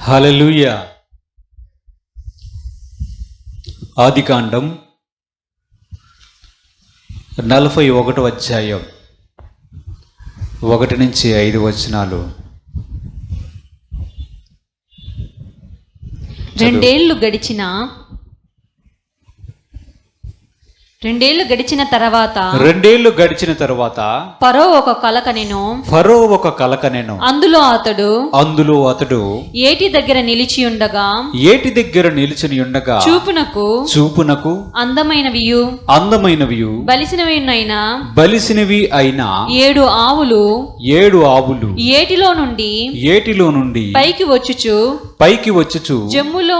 హల్లెలూయా. ఆదికాండం 41వ అధ్యాయం 1 నుంచి 5 వచనాలు. రెండేళ్లు గడిచిన తర్వాత ఫరో ఒక కల కనెను. అందులో అతడు ఏటి దగ్గర నిలిచి ఉండగా చూపునకు అందమైనవియు బలిసినవి అయిన 7 ఆవులు ఏటిలో నుండి పైకి వచ్చుచు జమ్ములో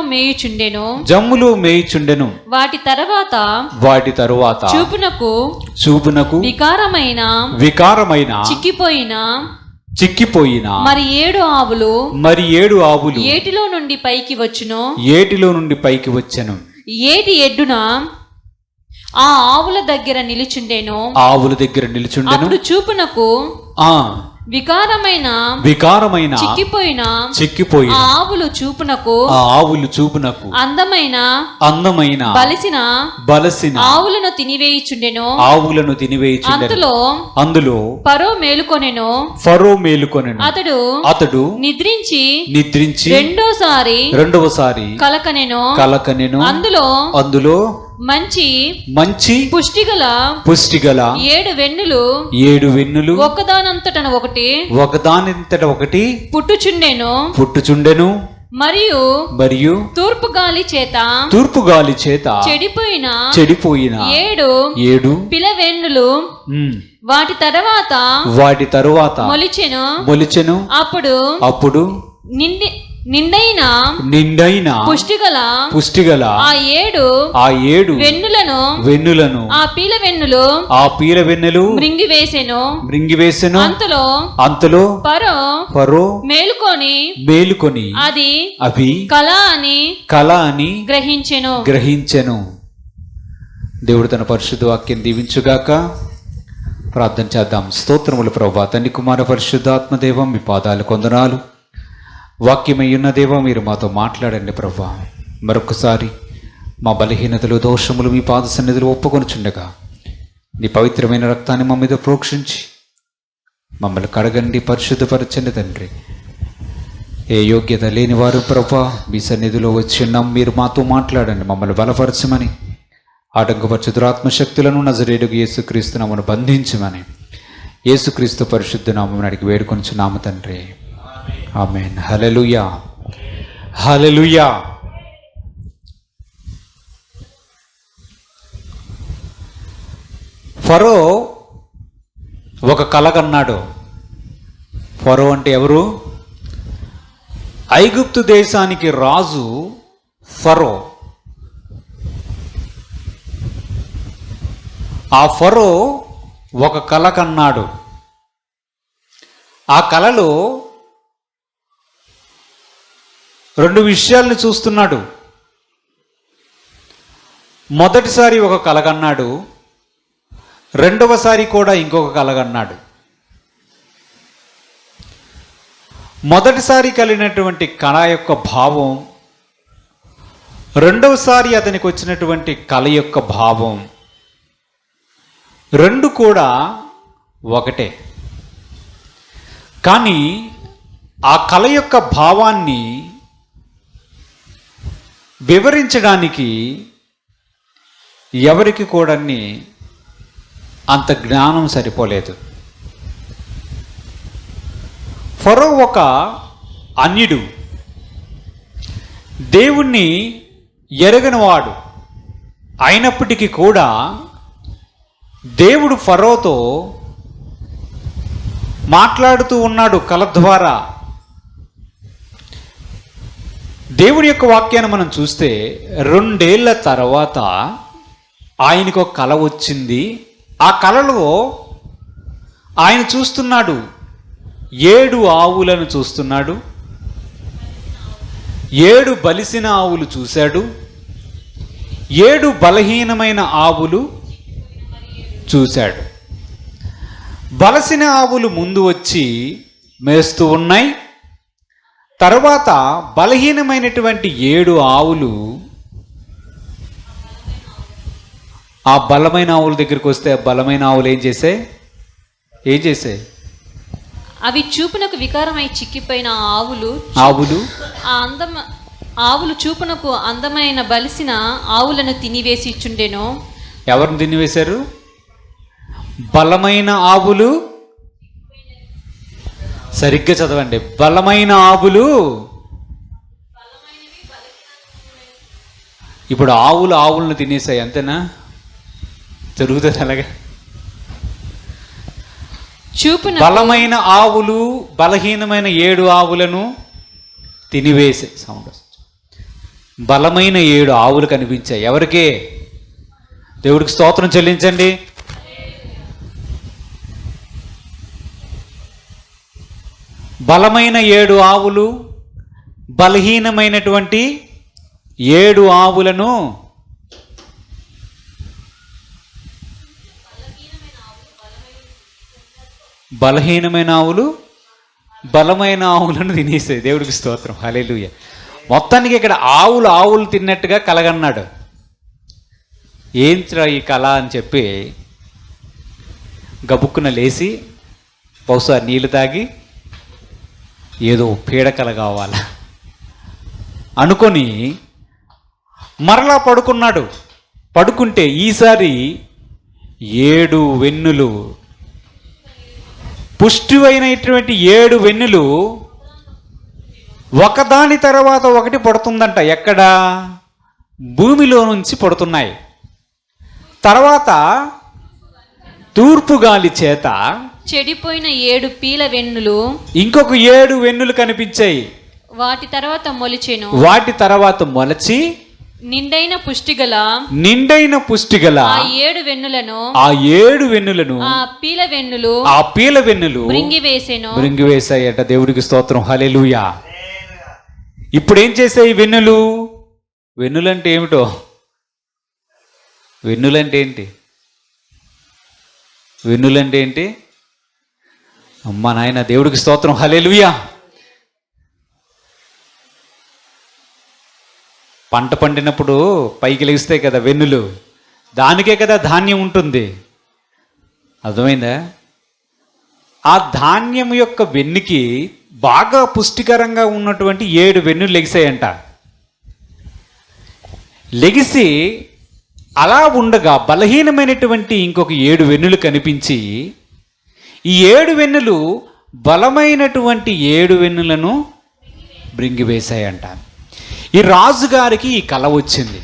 మేయుచుండెను. వాటి తరువాత చూపునకు వికారమైన చిక్కిపోయిన మరి 7 ఆవులు ఏటిలో నుండి పైకి వచ్చెను. ఏటి ఎడ్డున ఆ ఆవుల దగ్గర నిలుచుండెను. అప్పుడు చూపునకు వికారమైన చిక్కిపోయిన ఆవులు చూపునకు అందమైన బలసిన ఆవులను తినివేయుచుండెను. అందులో ఫరో మేలుకొనెను. అతడు నిద్రించి రెండోసారి కలకనెను. అందులో మంచి పుష్టిగల 7 వెన్నులు ఒకదానంతట ఒకటి పుట్టుచుండెను. మరియు తూర్పు గాలి చేత చెడిపోయిన 7 పిలవెన్నులు వాటి తరువాత మొలిచెను. అప్పుడు నిండైన పుష్టిగల ఆ 7 వెన్నులను ఆ పీల వెన్నులు మృంగివేసెను. అంతలో ఫరో మేలుకొని అవి కల అని గ్రహించెను. దేవుడు తన పరిశుద్ధ వాక్యం దీవించుగాక. ప్రార్థన చేద్దాం. స్తోత్రములు ప్రభువా, తండ్రి కుమార పరిశుద్ధాత్మదేవం, మీ పాదాలు కొందనాలు. వాక్యమయ్యున్న దేవా, మీరు మాతో మాట్లాడండి ప్రభువా. మరొకసారి మా బలహీనతలు దోషములు మీ పాద సన్నిధిలో ఒప్పుకొనుచుండగా నీ పవిత్రమైన రక్తాన్ని మా మీద ప్రోక్షించి మమ్మల్ని కడగండి, పరిశుద్ధపరచండి తండ్రి. ఏ యోగ్యత లేని వారు ప్రభువా మీ సన్నిధిలో వచ్చి ఉన్నాం. మీరు మాతో మాట్లాడండి, మమ్మల్ని బలపరచమని, ఆటంకపరచు దురాత్మశక్తులను నజరేయుడగు యేసుక్రీస్తు నామమున బంధించమని యేసుక్రీస్తు పరిశుద్ధ నామమున అడిగి వేడుకొనుచున్నాము తండ్రి. ఆమేన్. హల్లెలూయా, హల్లెలూయా. ఫరో ఒక కల కన్నాడు. ఫరో అంటే ఎవరు? ఐగుప్తు దేశానికి రాజు ఫరో. ఆ ఫరో ఒక కల కన్నాడు. ఆ కలలో 2 విషయాలను చూస్తున్నాడు. మొదటిసారి ఒక కలగన్నాడు, రెండవసారి కూడా ఇంకొక కలగన్నాడు. మొదటిసారి కలిగినటువంటి కళ యొక్క భావం, రెండవసారి అతనికి వచ్చినటువంటి కళ యొక్క భావం 2 కూడా ఒకటే. కానీ ఆ కళ యొక్క భావాన్ని వివరించడానికి ఎవరికి కూడా అంత జ్ఞానం సరిపోలేదు. ఫరో ఒక అన్యుడు, దేవుణ్ణి ఎరగనివాడు. అయినప్పటికీ కూడా దేవుడు ఫరోతో మాట్లాడుతూ ఉన్నాడు కల ద్వారా. దేవుడి యొక్క వాక్యాన్ని మనం చూస్తే 2 ఏళ్ల తర్వాత ఆయనకు ఒక కల వచ్చింది. ఆ కలలో ఆయన చూస్తున్నాడు, 7 ఆవులను చూస్తున్నాడు. 7 బలిసిన ఆవులు చూశాడు, 7 బలహీనమైన ఆవులు చూశాడు. బలసిన ఆవులు ముందు వచ్చి మేస్తూ ఉన్నాయి. తర్వాత బలహీనమైనటువంటి 7 ఆవులు ఆ బలమైన ఆవుల దగ్గరికి వస్తే ఆ బలమైన ఆవులు ఏం చేసాయి? అవి చూపునకు వికారమై చిక్కిపోయిన ఆవులు ఆవులు చూపునకు అందమైన బలిసిన ఆవులను తినివేసి చుండెను. ఎవరిని తినివేశారు? బలమైన ఆవులు. సరిగ్గా చదవండి. బలమైన ఆవులు. ఇప్పుడు ఆవులను తినేసాయి, అంతేనా? జరుగుతుంది అలాగా. చూపున బలమైన ఆవులు బలహీనమైన 7 ఆవులను తినివేసే సౌండ్. బలమైన 7 ఆవులు కనిపించాయి. ఎవరికి? దేవుడికి స్తోత్రం చెల్లించండి. బలమైన 7 ఆవులు బలహీనమైనటువంటి 7 ఆవులను బలహీనమైన ఆవులు బలమైన ఆవులను తినేసాయి. దేవుడికి స్తోత్రం, హల్లెలూయా. మొత్తానికి ఇక్కడ ఆవులు తిన్నట్టుగా కలగన్నాడు. ఏంట్రా ఈ కళ అని చెప్పి గబుక్కున లేచి బహుశా నీళ్ళు తాగి ఏదో పీడకల కావాలా అనుకొని మరలా పడుకున్నాడు. పడుకుంటే ఈసారి 7 వెన్నులు, పుష్టివైనటువంటి 7 వెన్నులు ఒకదాని తర్వాత ఒకటి పడుతుందంట. ఎక్కడ? భూమిలో నుంచి పడుతున్నాయి. తర్వాత తూర్పు గాలి చేత చెడిపోయిన 7 పీల వెన్నులు ఇంకొక 7 వెన్నులు కనిపించాయి. వాటి తర్వాత మొలచి నిండైన పుష్టిగల ఆ 7 వెన్నులను ఆ పీల వెన్నులు మృంగివేసాయట. దేవుడికి స్తోత్రం, హల్లెలూయా. ఇప్పుడు ఏం చేసాయి వెన్నులు? వెన్నులంటే ఏమిటో? వెన్నులంటే ఏంటి? అమ్మా నాయన, దేవుడికి స్తోత్రం, హల్లెలూయా. పంట పండినప్పుడు పైకి లెగిస్తాయి కదా వెన్నులు, దానికే కదా ధాన్యం ఉంటుంది. అర్థమైందా? ఆ ధాన్యం యొక్క వెన్నుకి బాగా పుష్టికరంగా ఉన్నటువంటి 7 వెన్నులు లెగిసాయంట. లెగిసి అలా ఉండగా బలహీనమైనటువంటి ఇంకొక 7 వెన్నులు కనిపించి ఈ 7 వెన్నులు బలమైనటువంటి 7 వెన్నులను మృంగివేశాయంట. ఈ రాజుగారికి ఈ కల వచ్చింది.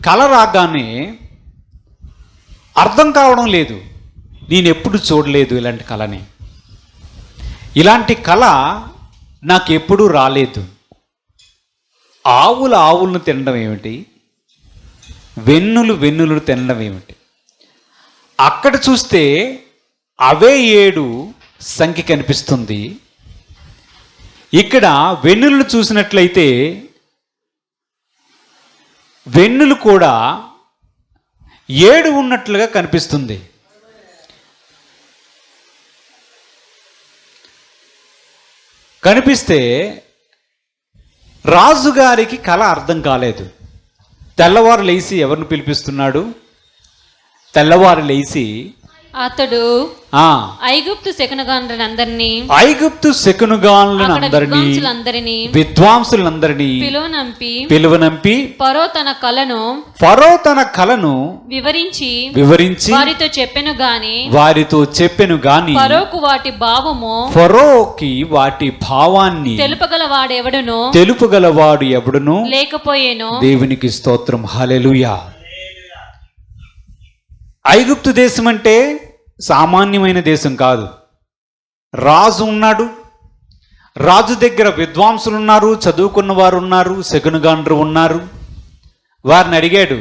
కల రాగానే అర్థం కావడం లేదు. నేను ఎప్పుడు చూడలేదు ఇలాంటి కళని. ఇలాంటి కళ నాకు ఎప్పుడూ రాలేదు. ఆవులను తినడం ఏమిటి? వెన్నులు తినడం ఏమిటి? అక్కడ చూస్తే అవే 7 సంఖ్య కనిపిస్తుంది. ఇక్కడ వెన్నులను చూసినట్లయితే వెన్నులు కూడా 7 ఉన్నట్లుగా కనిపిస్తుంది. కనిపిస్తే రాజుగారికి కళ అర్థం కాలేదు. తెల్లవారు లేచి ఎవరిని పిలిపిస్తున్నాడు? తెల్లవారు లేచి అతడు ఐగుప్తు శకునగాండ్రందరినీ విద్వాంసులందరినీ పిలువనంపి ఫరో తన కలను వివరించి వారితో చెప్పెను గాని ఫరోకి వాటి భావాన్ని తెలుపగలవాడు ఎవడును లేకపోయేను. దేవునికి స్తోత్రం, హల్లెలూయా. ఐగుప్తు దేశం అంటే సామాన్యమైన దేశం కాదు. రాజు ఉన్నాడు. రాజు దగ్గర విద్వాంసులు ఉన్నారు, చదువుకున్న వారు ఉన్నారు, శకునగాండ్రు ఉన్నారు. వారిని అడిగాడు,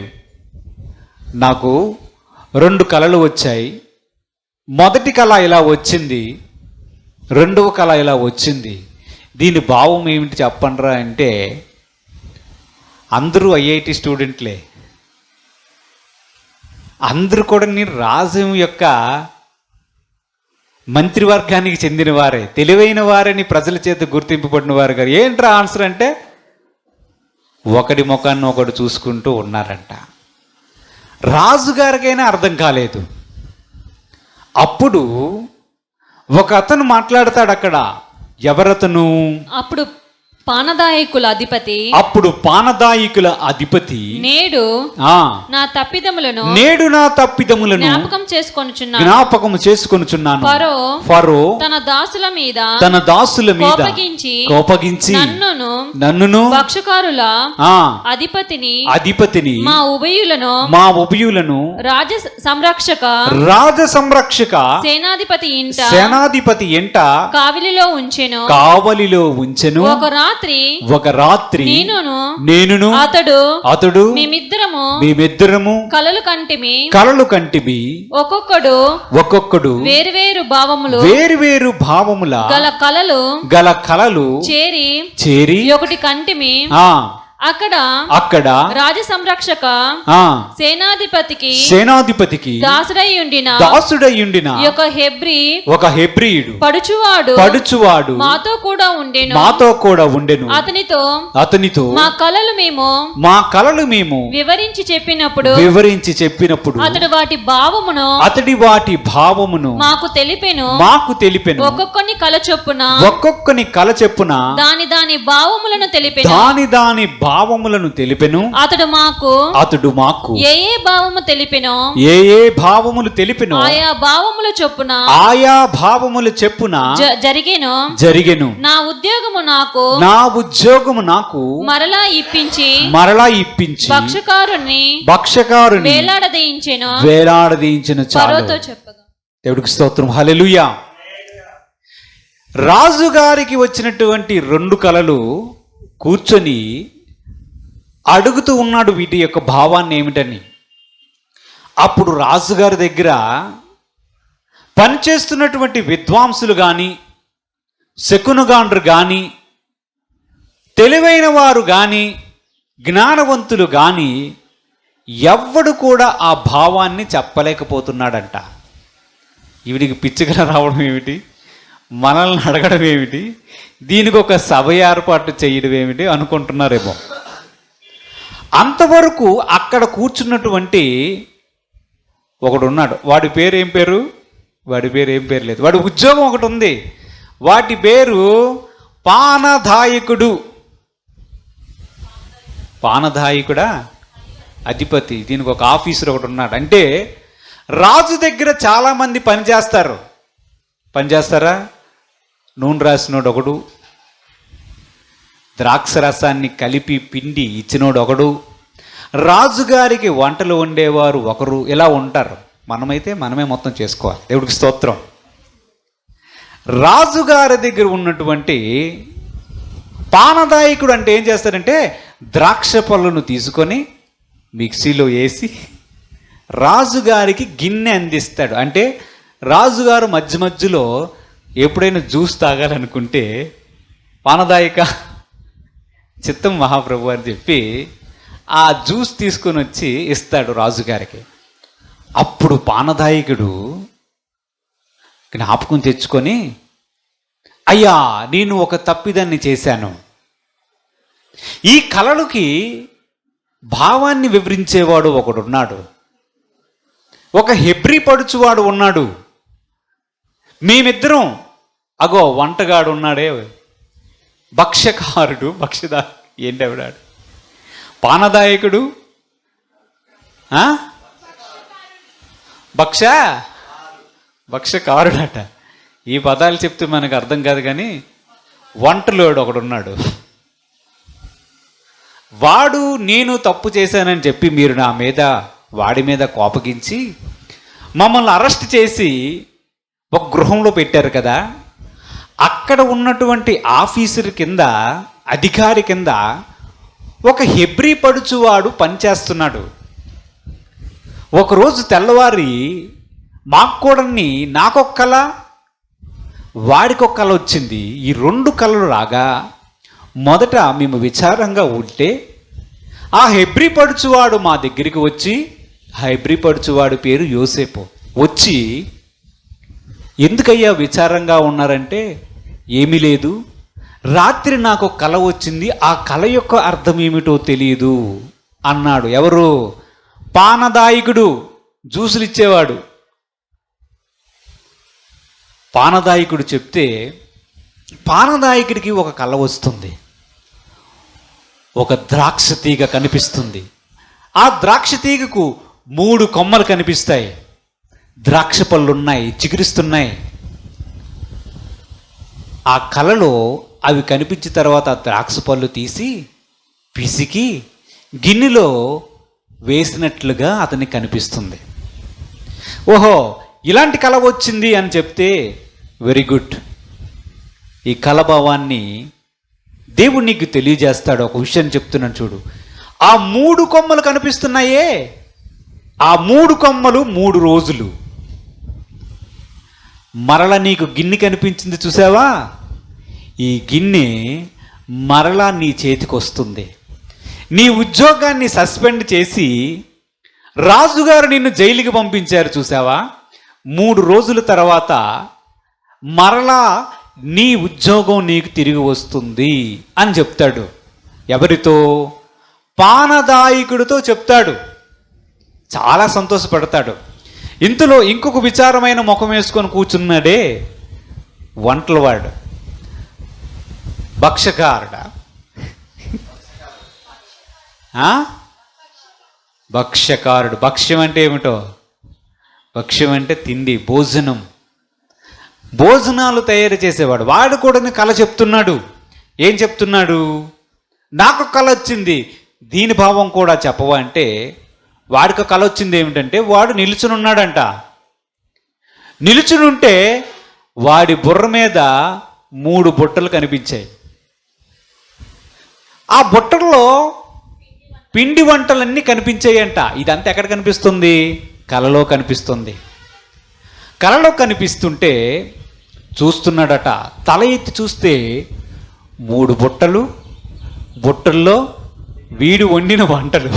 నాకు 2 కళలు వచ్చాయి. మొదటి కళ ఇలా వచ్చింది, రెండవ కళ ఇలా వచ్చింది. దీని భావం ఏమిటి చెప్పండిరా అంటే అందరూ ఐఐటి స్టూడెంట్లే. అందరూ కూడా నేను రాజు యొక్క మంత్రివర్గానికి చెందిన వారే, తెలివైన వారని ప్రజల చేత గుర్తింపబడిన వారు గారు. ఏంట్రా ఆన్సర్ అంటే ఒకడి ముఖాన్ని ఒకడు చూసుకుంటూ ఉన్నారంట. రాజుగారికైనా అర్థం కాలేదు. అప్పుడు ఒక అతను మాట్లాడతాడు అక్కడ. ఎవరతను? అప్పుడు పానదాయకుల అధిపతి నేడు నా తప్పిదములను జ్ఞాపకం చేసుకొనుచున్నాను. ఫరో తన దాసుల మీద కోపగించి నన్నును పక్షకారుల అధిపతిని మా ఉభయులను రాజ సంరక్షక సేనాధిపతి ఇంట కావలిలో ఉంచెను. ఒక రాత్రి నేనును అతడు మేమిద్దరము కలలు కంటిమి. ఒక్కొక్కడు వేరువేరు భావముల గల కలలు చేరి ఒకటి కంటిమి. అక్కడ రాజ సంరక్షక సేనాధిపతికి దాసుడయ్యుండిన ఒక హెబ్రీయుడు పడుచువాడు మాతో కూడా ఉండెను. అతనితో మా కలలు మేము వివరించి చెప్పినప్పుడు అతడు వాటి భావమును మాకు తెలిపెను. ఒక్కొక్కని కల చొప్పున దాని భావములను తెలిపెను. అతడు మాకు ఏ భావములు తెలిపెను ఆయా భావములు చెప్పున జరిగెను. నా ఉద్యోగము నాకు మరలా ఇప్పించి భక్షకారుని వేలాడదీయించెను. దేవుడికి స్తోత్రం. హల్లెలూయా. రాజుగారికి వచ్చినటువంటి 2 కలలు కూర్చొని అడుగుతూ ఉన్నాడు వీటి యొక్క భావాన్ని ఏమిటని. అప్పుడు రాజుగారి దగ్గర పనిచేస్తున్నటువంటి విద్వాంసులు కానీ, శకునగాండ్రు కానీ, తెలివైన వారు కానీ, జ్ఞానవంతులు కానీ ఎవ్వడు కూడా ఆ భావాన్ని చెప్పలేకపోతున్నాడంట. వీడికి పిచ్చిగా రావడం ఏమిటి, మనల్ని అడగడం ఏమిటి, దీనికి ఒక సభ ఏర్పాటు చేయడం ఏమిటి అనుకుంటున్నారేమో. అంతవరకు అక్కడ కూర్చున్నటువంటి ఒకడు ఉన్నాడు. వాడి పేరు ఏం పేరు లేదు. వాడి ఉద్యోగం ఒకటి ఉంది. వాటి పేరు పానదాయకుడా అధిపతి. దీనికి ఒక ఆఫీసర్ ఒకటి ఉన్నాడు. అంటే రాజు దగ్గర చాలామంది పనిచేస్తారా? నూనె రాసినోడు ఒకడు, ద్రాక్ష రసాన్ని కలిపి పిండి ఇచ్చినోడు ఒకడు, రాజుగారికి వంటలు వండేవారు ఒకరు. ఇలా ఉంటారు. మనమే మొత్తం చేసుకోవాలి. దేవుడికి స్తోత్రం. రాజుగారి దగ్గర ఉన్నటువంటి పానదాయకుడు అంటే ఏం చేస్తాడంటే ద్రాక్ష పళ్ళను తీసుకొని మిక్సీలో వేసి రాజుగారికి గిన్నె అందిస్తాడు. అంటే రాజుగారు మధ్యలో ఎప్పుడైనా జ్యూస్ తాగాలనుకుంటే పానదాయక చిత్తం మహాప్రభు అని చెప్పి ఆ జ్యూస్ తీసుకొని వచ్చి ఇస్తాడు రాజుగారికి. అప్పుడు పానదాయకుడు జ్ఞాపకం తెచ్చుకొని, అయ్యా నేను ఒక తప్పిదాన్ని చేశాను. ఈ కలలుకి భావాన్ని వివరించేవాడు ఒకడున్నాడు, ఒక హెబ్రీ పడుచువాడు ఉన్నాడు. మేమిద్దరం అగో వంటగాడు ఉన్నాడే, భక్ష్యకారుడు ఏంటి ఆవిడాడు, పానదాయకుడు భక్ష్యకారుడట. ఈ పదాలు చెప్తే మనకు అర్థం కాదు, కానీ వంటలోడు ఒకడున్నాడు. వాడు నేను తప్పు చేశానని చెప్పి మీరు వాడి మీద కోపగించి మమ్మల్ని అరెస్ట్ చేసి ఒక గృహంలో పెట్టారు కదా. అక్కడ ఉన్నటువంటి ఆఫీసర్ కింద, అధికారి కింద ఒక హెబ్రీ పడుచువాడు పనిచేస్తున్నాడు. ఒకరోజు తెల్లవారి మాక్కూడని నాకొక కల, వాడికొక కల వచ్చింది. ఈ 2 కళలు రాగా మొదట మేము విచారంగా ఉంటే ఆ హెబ్రీ పడుచువాడు మా దగ్గరికి వచ్చి, ఆ హెబ్రీ పడుచువాడు పేరు యోసేపు, వచ్చి ఎందుకయ్యా విచారంగా ఉన్నారంటే, ఏమీ లేదు, రాత్రి నాకు కల వచ్చింది, ఆ కల యొక్క అర్థం ఏమిటో తెలియదు అన్నాడు. ఎవరు? పానదాయకుడు, జ్యూసులు ఇచ్చేవాడు. పానదాయకుడు చెప్తే పానదాయకుడికి ఒక కల వస్తుంది. ఒక ద్రాక్ష తీగ కనిపిస్తుంది. ఆ ద్రాక్ష తీగకు 3 కొమ్మలు కనిపిస్తాయి. ద్రాక్ష పళ్ళు ఉన్నాయి, చిగురిస్తున్నాయి. ఆ కలలో అవి కనిపించిన తర్వాత ఆ ద్రాక్ష పళ్ళు తీసి పిసికి గిన్నెలో వేసినట్లుగా అతనికి కనిపిస్తుంది. ఓహో, ఇలాంటి కల వచ్చింది అని చెప్తే వెరీ గుడ్. ఈ కలభావాన్ని దేవుడు నీకు తెలియజేస్తాడు. ఒక విషయం చెప్తున్నాను చూడు. ఆ 3 కొమ్మలు కనిపిస్తున్నాయే, ఆ 3 కొమ్మలు 3 రోజులు. మరల నీకు గిన్నె కనిపించింది చూసావా, ఈ గిన్నె మరలా నీ చేతికి వస్తుంది. నీ ఉద్యోగాన్ని సస్పెండ్ చేసి రాజుగారు నిన్ను జైలుకి పంపించారు చూసావా, 3 రోజుల తర్వాత మరలా నీ ఉద్యోగం నీకు తిరిగి వస్తుంది అని చెప్తాడు. ఎవరితో? పానదాయకుడితో చెప్తాడు. చాలా సంతోషపడతాడు. ఇంతలో ఇంకొక విచారమైన ముఖం వేసుకొని కూర్చున్నాడే వంటలవాడు, భక్ష్యకారుడా? భక్ష్యకారుడు. భక్ష్యం అంటే ఏమిటో? భక్ష్యం అంటే తిండి, భోజనం, భోజనాలు తయారు చేసేవాడు. వాడు కూడా కళ చెప్తున్నాడు. ఏం చెప్తున్నాడు? నాకు కళ వచ్చింది, దీని భావం కూడా చెప్పవా అంటే, వాడికి కళ వచ్చింది ఏమిటంటే, వాడు నిలుచునున్నాడంట. నిలుచునుంటే వాడి బుర్ర మీద 3 బుట్టలు కనిపించాయి. ఆ బుట్టల్లో పిండి వంటలన్నీ కనిపించాయంట. ఇదంతా ఎక్కడ కనిపిస్తుంది? కలలో కనిపిస్తుంది. కలలో కనిపిస్తుంటే చూస్తున్నాడట. తల ఎత్తి చూస్తే 3 బుట్టలు, బుట్టల్లో వీడు వండిన వంటలు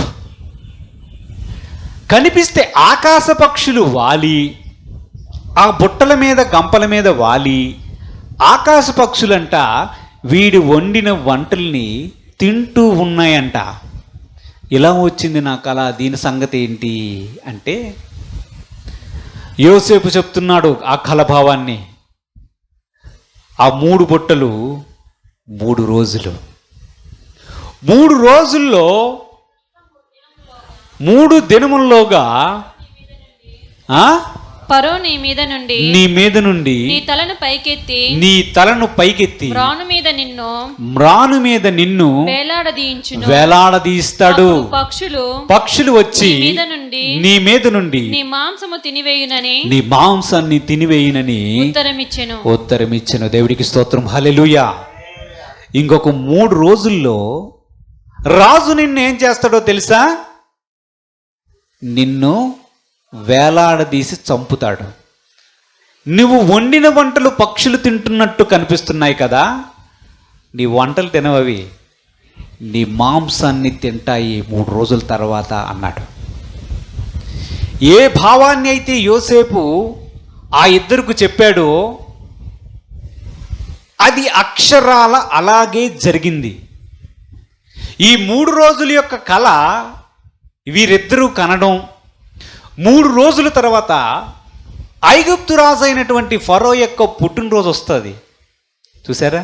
కనిపిస్తే ఆకాశ పక్షులు వాలి, ఆ బుట్టల మీద గంపల మీద వాలి, ఆకాశ పక్షులంట వీడు వండిన వంటల్ని తింటూ ఉన్నాయంట. ఇలా వచ్చింది నా కళ. దీని సంగతి ఏంటి అంటే, యోసేపు చెప్తున్నాడు ఆ కళభావాన్ని. ఆ 3 బుట్టలు 3 రోజులు. 3 రోజుల్లో 3 దినముల్లోగా ఫరో నీ మీద నుండి నీ తలను పైకెత్తి మ్రాను మీద నిన్ను వేలాడదీయిస్తాడు. పక్షులు వచ్చి నీ మీద నుండి నీ మాంసాన్ని తినివేయునని ఉత్తరమిచ్చెను. దేవుడికి స్తోత్రం, హల్లెలూయా. ఇంకొక 3 రోజుల్లో రాజు నిన్ను ఏం చేస్తాడో తెలుసా? నిన్ను వేలాడదీసి చంపుతాడు. నువ్వు వండిన వంటలు పక్షులు తింటున్నట్టు కనిపిస్తున్నాయి కదా, నీ వంటలు తినవవి, నీ మాంసాన్ని తింటాయి 3 రోజుల తర్వాత అన్నాడు. ఏ భావాన్ని అయితే యోసేపు ఆ ఇద్దరికి చెప్పాడో అది అక్షరాల అలాగే జరిగింది. ఈ 3 రోజుల యొక్క కళ వీరిద్దరూ కనడం, 3 రోజుల తర్వాత ఐగుప్తు రాజు అయినటువంటి ఫరో యొక్క పుట్టినరోజు వస్తుంది. చూసారా?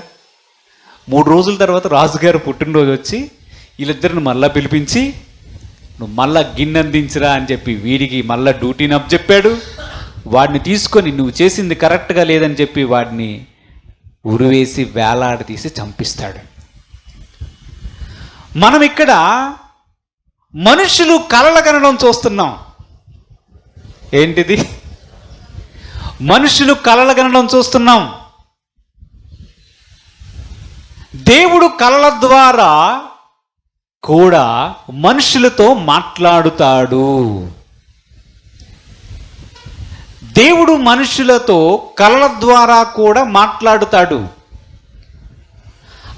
3 రోజుల తర్వాత రాజుగారు పుట్టినరోజు వచ్చి వీళ్ళిద్దరిని మళ్ళా పిలిపించి, నువ్వు మళ్ళా గిన్నె అందించరా అని చెప్పి వీడికి మళ్ళా డ్యూటీని అప్పచెప్పాడు. వాడిని తీసుకొని నువ్వు చేసింది కరెక్ట్గా లేదని చెప్పి వాడిని ఉరివేసి వేలాడదీసి చంపిస్తాడు. మనం ఇక్కడ మనుషులు కలలు కనడం చూస్తున్నాం. ఏంటిది? మనుషులు కలలు కనడం చూస్తున్నాం. దేవుడు కలల ద్వారా కూడా మనుషులతో మాట్లాడుతాడు. దేవుడు మనుషులతో కలల ద్వారా కూడా మాట్లాడుతాడు.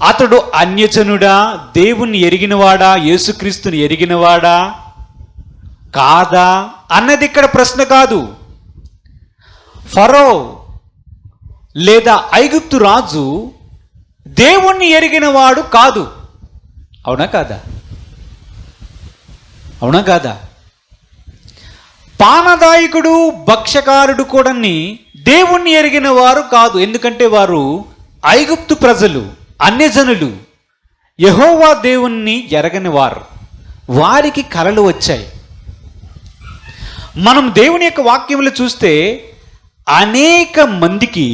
అతడు అన్యజనుడా, దేవుణ్ణి ఎరిగినవాడా, యేసుక్రీస్తుని ఎరిగినవాడా కాదా అన్నది ఇక్కడ ప్రశ్న కాదు. ఫరో లేదా ఐగుప్తు రాజు దేవుణ్ణి ఎరిగిన వాడు కాదు. అవునా కాదా? అవునా కాదా? పానదాయకుడు భక్ష్యకారుడు కూడా దేవుణ్ణి ఎరిగిన వారు కాదు. ఎందుకంటే వారు ఐగుప్తు ప్రజలు, అన్యజనులు, యెహోవా దేవుణ్ణి ఎరగని వారు. వారికి కలలు వచ్చాయి. మనం దేవుని యొక్క వాక్యములు చూస్తే అనేక మందికి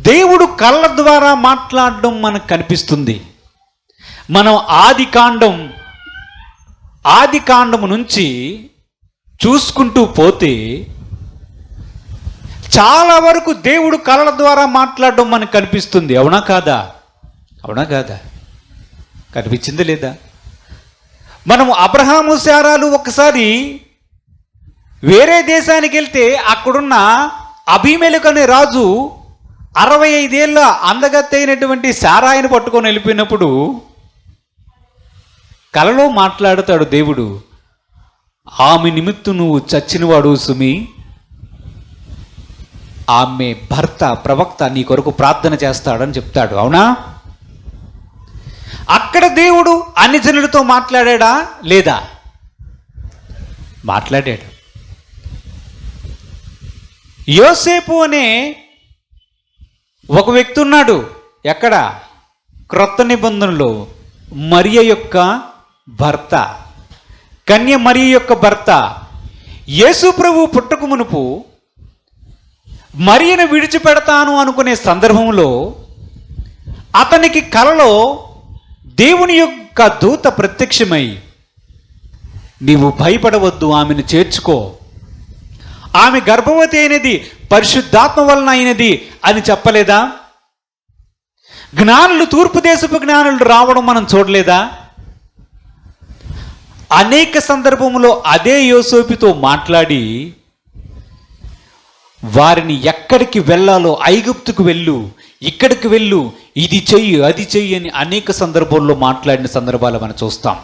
దేవుడు కళ్ళ ద్వారా మాట్లాడడం మనకు కనిపిస్తుంది. మనం ఆది కాండము నుంచి చూసుకుంటూ పోతే చాలా వరకు దేవుడు కళ్ళ ద్వారా మాట్లాడడం మనకు కనిపిస్తుంది. అవునా కాదా? అవునా కాదా? కనిపించింది లేదా? మనము అబ్రహాము శారాలు ఒకసారి వేరే దేశానికి వెళ్తే అక్కడున్న అబీమెలెకు అనే రాజు 65 ఏళ్ళ అందగత్తైనటువంటి శారాయిని పట్టుకొని వెళ్ళిపోయినప్పుడు కలలో మాట్లాడుతాడు దేవుడు, ఆమె నిమిత్తం నువ్వు చచ్చినవాడు సుమి, ఆమె భర్త ప్రవక్త నీ కొరకు ప్రార్థన చేస్తాడని చెప్తాడు. అవునా? అక్కడ దేవుడు అన్ని జనులతో మాట్లాడా లేదా? మాట్లాడాడు. యోసేపు అనే ఒక వ్యక్తి ఉన్నాడు. ఎక్కడ? క్రొత్త నిబంధనలో మరియ యొక్క భర్త, కన్య మరియ యొక్క భర్త. యేసు ప్రభు పుట్టక మునుపు మరియను విడిచిపెడతాను అనుకునే సందర్భంలో అతనికి కలలో దేవుని యొక్క దూత ప్రత్యక్షమై, నీవు భయపడవద్దు, ఆమెను చేర్చుకో, ఆమె గర్భవతి అయినది పరిశుద్ధాత్మ వలన అయినది అని చెప్పలేదా? జ్ఞానులు, తూర్పు దేశపు జ్ఞానులు రావడం మనం చూడలేదా? అనేక సందర్భంలో అదే యోసేపుతో మాట్లాడి వారిని ఎక్కడికి వెళ్ళాలో, ఐగుప్తుకు వెళ్ళు, ఇక్కడికి వెళ్ళు, ఇది చెయ్యి, అది చెయ్యి అని అనేక సందర్భాల్లో మాట్లాడిన సందర్భాలు మనం చూస్తాం.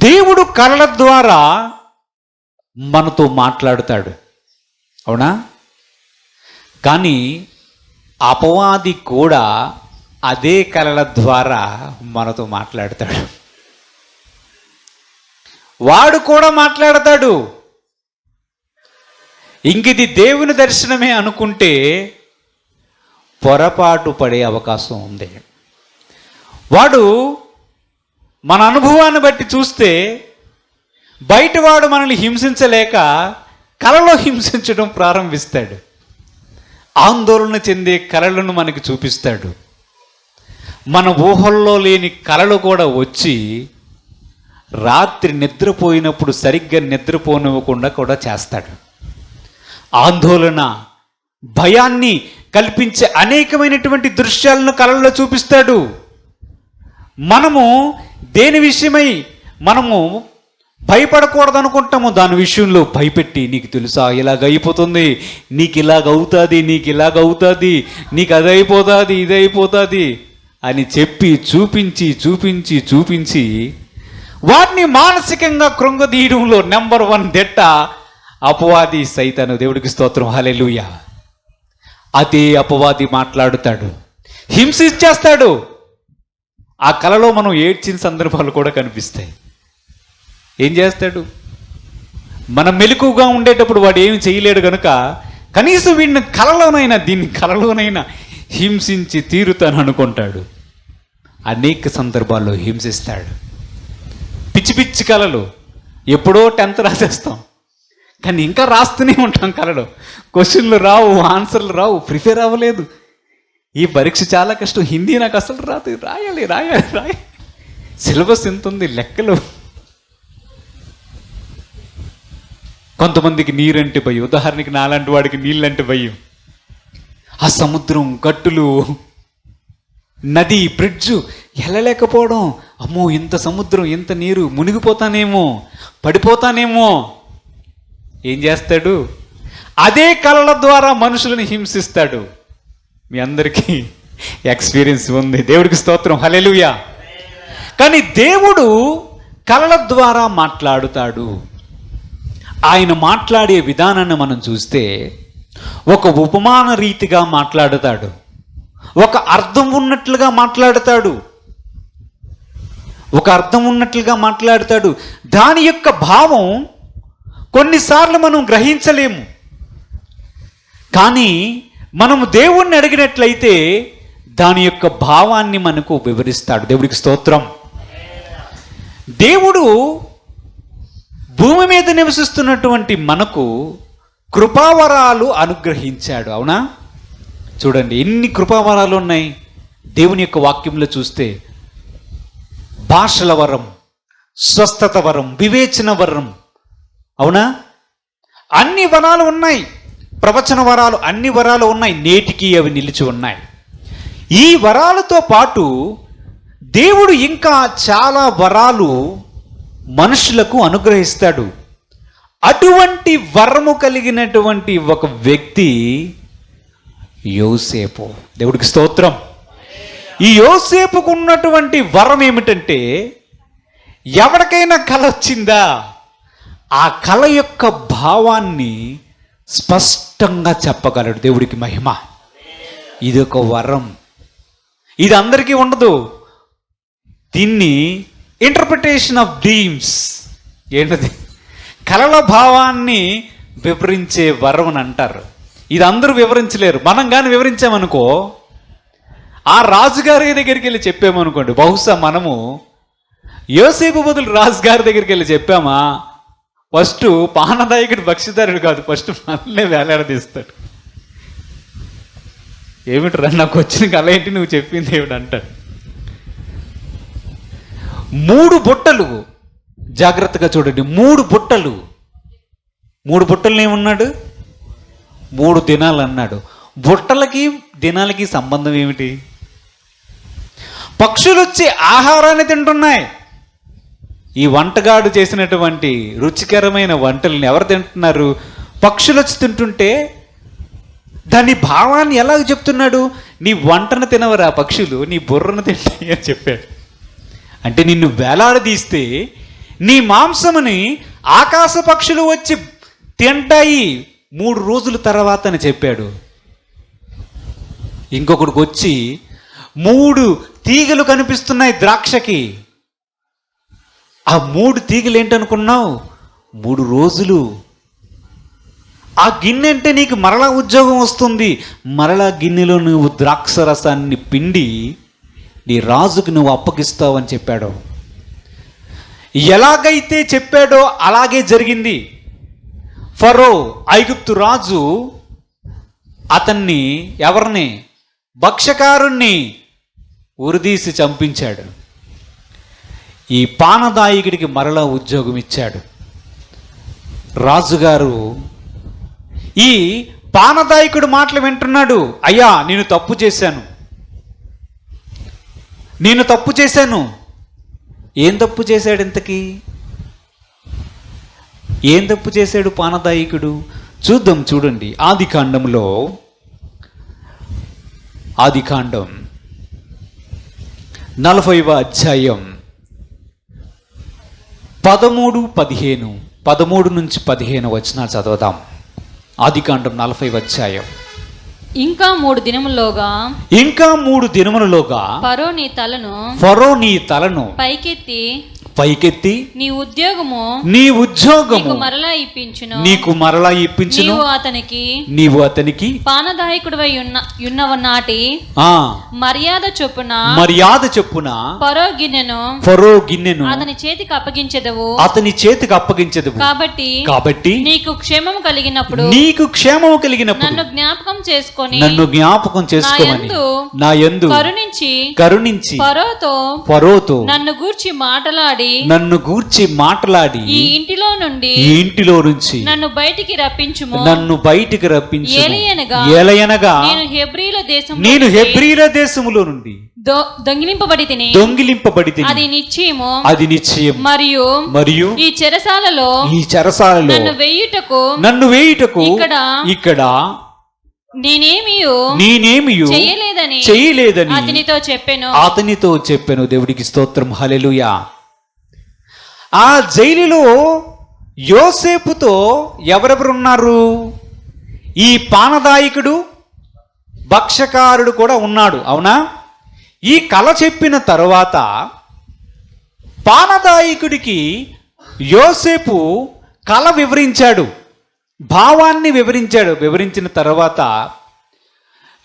దేవుడు కళల ద్వారా మనతో మాట్లాడుతాడు. అవునా? కానీ అపవాది కూడా అదే కళల ద్వారా మనతో మాట్లాడతాడు. వాడు కూడా మాట్లాడతాడు. ఇంకిది దేవుని దర్శనమే అనుకుంటే పొరపాటు పడే అవకాశం ఉంది. వాడు మన అనుభవాన్ని బట్టి చూస్తే బయటవాడు మనల్ని హింసించలేక కలలో హింసించడం ప్రారంభిస్తాడు. ఆందోళన చెందే కలలను మనకి చూపిస్తాడు. మన ఊహల్లో లేని కలలు కూడా వచ్చి రాత్రి నిద్రపోయినప్పుడు సరిగ్గా నిద్రపోనివ్వకుండా కూడా చేస్తాడు. ఆందోళన, భయాన్ని కల్పించే అనేకమైనటువంటి దృశ్యాలను కలల్లో చూపిస్తాడు. మనము దేని విషయమై మనము భయపడకూడదు అనుకుంటాము, దాని విషయంలో భయపెట్టి, నీకు తెలుసా ఇలాగ అయిపోతుంది, నీకు ఇలాగ అవుతుంది, నీకు ఇలాగ అవుతుంది, నీకు అది అయిపోతుంది, ఇది అయిపోతుంది అని చెప్పి చూపించి చూపించి చూపించి వాటిని మానసికంగా కృంగదీయడంలో నెంబర్ 1 దిట్ట అపవాది, సైతాను. దేవుడికి స్తోత్రం, హల్లెలూయా. అదే అపవాది మాట్లాడుతాడు, హింసించేస్తాడు. ఆ కలలో మనం ఏడ్చిన సందర్భాలు కూడా కనిపిస్తాయి. ఏం చేస్తాడు? మనం మెలకుగా ఉండేటప్పుడు వాడు ఏమి చేయలేడు కనుక కనీసం వీడిని దీన్ని కలలోనైనా హింసించి తీరుతాను అనుకుంటాడు. అనేక సందర్భాల్లో హింసిస్తాడు. పిచ్చి పిచ్చి కలలు. ఎప్పుడో 10th రాసేస్తాం, కానీ ఇంకా రాస్తూనే ఉంటాం కలలు. క్వశ్చన్లు రావు, ఆన్సర్లు రావు, ప్రిపేర్ అవ్వలేదు, ఈ పరీక్ష చాలా కష్టం, హిందీ నాకు అసలు రాదు, రాయాలి, సిలబస్ ఎంత ఉంది, లెక్కలు. కొంతమందికి నీరంటే భయం. ఉదాహరణకి నాలాంటి వాడికి నీళ్ళంటే భయం. ఆ సముద్రం, గట్టులు, నది, బ్రిడ్జు వెళ్ళలేకపోవడం. అమ్మో, ఇంత సముద్రం, ఇంత నీరు, మునిగిపోతానేమో, పడిపోతానేమో. ఏం చేస్తాడు? అదే కళల ద్వారా మనుషులను హింసిస్తాడు. మీ అందరికీ ఎక్స్పీరియన్స్ ఉంది. దేవుడికి స్తోత్రం, హల్లెలూయా. కానీ దేవుడు కళల ద్వారా మాట్లాడుతాడు. ఆయన మాట్లాడే విధానాన్ని మనం చూస్తే ఒక ఉపమాన రీతిగా మాట్లాడతాడు, ఒక అర్థం ఉన్నట్లుగా మాట్లాడతాడు, ఒక అర్థం ఉన్నట్లుగా మాట్లాడతాడు. దాని యొక్క భావం కొన్నిసార్లు మనం గ్రహించలేము. కానీ మనము దేవుణ్ణి అడిగినట్లయితే దాని యొక్క భావాన్ని మనకు వివరిస్తాడు. దేవుడికి స్తోత్రం. దేవుడు భూమి మీద నివసిస్తున్నటువంటి మనకు కృపావరాలు అనుగ్రహించాడు. అవునా? చూడండి ఎన్ని కృపావరాలు ఉన్నాయి దేవుని యొక్క వాక్యంలో చూస్తే. భాషల వరం, స్వస్థత వరం, వివేచన వరం, అవునా? అన్ని వరాలు ఉన్నాయి. ప్రవచన వరాలు, అన్ని వరాలు ఉన్నాయి. నేటికి అవి నిలిచి ఉన్నాయి. ఈ వరాలతో పాటు దేవుడు ఇంకా చాలా వరాలు మనుషులకు అనుగ్రహిస్తాడు. అటువంటి వరము కలిగినటువంటి ఒక వ్యక్తి యోసేపు. దేవుడికి స్తోత్రం. ఈ యోసేపుకు ఉన్నటువంటి వరం ఏమిటంటే, ఎవరికైనా కల వచ్చిందా ఆ కల యొక్క భావాన్ని స్పష్టంగా చెప్పగలడు. దేవుడికి మహిమ. ఇది ఒక వరం. ఇది అందరికీ ఉండదు. దీన్ని ఇంటర్ప్రిటేషన్ ఆఫ్ డ్రీమ్స్, ఏంటది, కలల భావాన్ని వివరించే వరం అని అంటారు. ఇది అందరూ వివరించలేరు. మనం కానీ వివరించామనుకో, ఆ రాజుగారి దగ్గరికి వెళ్ళి చెప్పామనుకోండి, బహుశా మనము యోసేపు బదులు రాజుగారి దగ్గరికి వెళ్ళి చెప్పామా, ఫస్ట్ పానదాయకుడు బక్షిదారుడు కాదు, ఫస్ట్ మనల్నే వేలాడదీస్తాడు. ఏమిట్రా నాకు వచ్చిన కళ ఏంటి, నువ్వు చెప్పింది ఏమిటి అంటాడు. 3 బుట్టలు, జాగ్రత్తగా చూడండి, 3 బుట్టలు. 3 బుట్టలు ఏమన్నాడు? 3 దినాలు అన్నాడు. బుట్టలకి దినాలకి సంబంధం ఏమిటి? పక్షులు వచ్చి ఆహారాన్ని తింటున్నాయి. ఈ వంటగాడు చేసినటువంటి రుచికరమైన వంటలను ఎవరు తింటున్నారు? పక్షులు వచ్చి తింటుంటే దాని భావాన్ని ఎలా చెప్తున్నాడు? నీ వంటను తినవరా పక్షులు, నీ బుర్రను తింటాయి అని చెప్పాడు. అంటే నిన్ను వేలాడదీస్తే నీ మాంసముని ఆకాశ పక్షులు వచ్చి తింటాయి 3 రోజుల తర్వాత అని చెప్పాడు. ఇంకొకడికి వచ్చి 3 తీగలు కనిపిస్తున్నాయి ద్రాక్షకి. ఆ 3 తీగలు ఏంటనుకున్నావు? 3 రోజులు. ఆ గిన్నె అంటే నీకు మరలా ఉద్యోగం వస్తుంది. మరలా గిన్నెలో నువ్వు ద్రాక్ష రసాన్ని పిండి నీ రాజుకు నువ్వు అప్పగిస్తావు అని చెప్పాడు. ఎలాగైతే చెప్పాడో అలాగే జరిగింది. ఫరో, ఐగుప్తు రాజు, అతన్ని, ఎవరిని, భక్ష్యకారుణ్ణి ఉరిదీసి చంపించాడు. ఈ పానదాయకుడికి మరలా ఉద్యోగం ఇచ్చాడు. రాజుగారు ఈ పానదాయకుడు మాటలు వింటున్నాడు. అయ్యా, నేను తప్పు చేశాను. ఏం తప్పు చేశాడు ఇంతకీ? ఏం తప్పు చేశాడు పానదాయకుడు? చూద్దాం. చూడండి, ఆదికాండం 40వ అధ్యాయం 13 నుంచి 15 వచనాలు చదువుదాం. ఆదికాండం 40వ అధ్యాయం. ఇంకా 3 దినములలోగా ఫరో నీ తలను పైకెత్తి నీ ఉద్యోగము నీకు మరలా ఇప్పించును. నీవు అతనికి పానదాయకుడివై ఉన్నవనాటి మర్యాద చొప్పున ఫరో గిన్నెను అతని చేతికి అప్పగించెదవు. కాబట్టి నీకు క్షేమము కలిగినప్పుడు నన్ను జ్ఞాపకం చేసుకోమని నా యందు కరుణించి ఫరోతో నన్ను గూర్చి మాట్లాడి ఈ ఇంటిలో నుంచి నన్ను బయటికి రప్పించుము. ఏలయనగా నేను హెబ్రీల దేశములో నుండి దొంగిలింపబడి అది నిశ్చయం. మరియు ఈ చెరసాలలో నన్ను వేయుటకు ఇక్కడ నేనేమియో చేయలేదని అతనితో చెప్పాను. దేవుడికి స్తోత్రం. హల్లెలూయా. ఆ జైలులో యోసేపుతో ఎవరెవరున్నారు? ఈ పానదాయకుడు భక్షకారుడు కూడా ఉన్నాడు, అవునా? ఈ కళ చెప్పిన తరువాత పానదాయకుడికి యోసేపు కళ వివరించాడు, భావాన్ని వివరించాడు. వివరించిన తర్వాత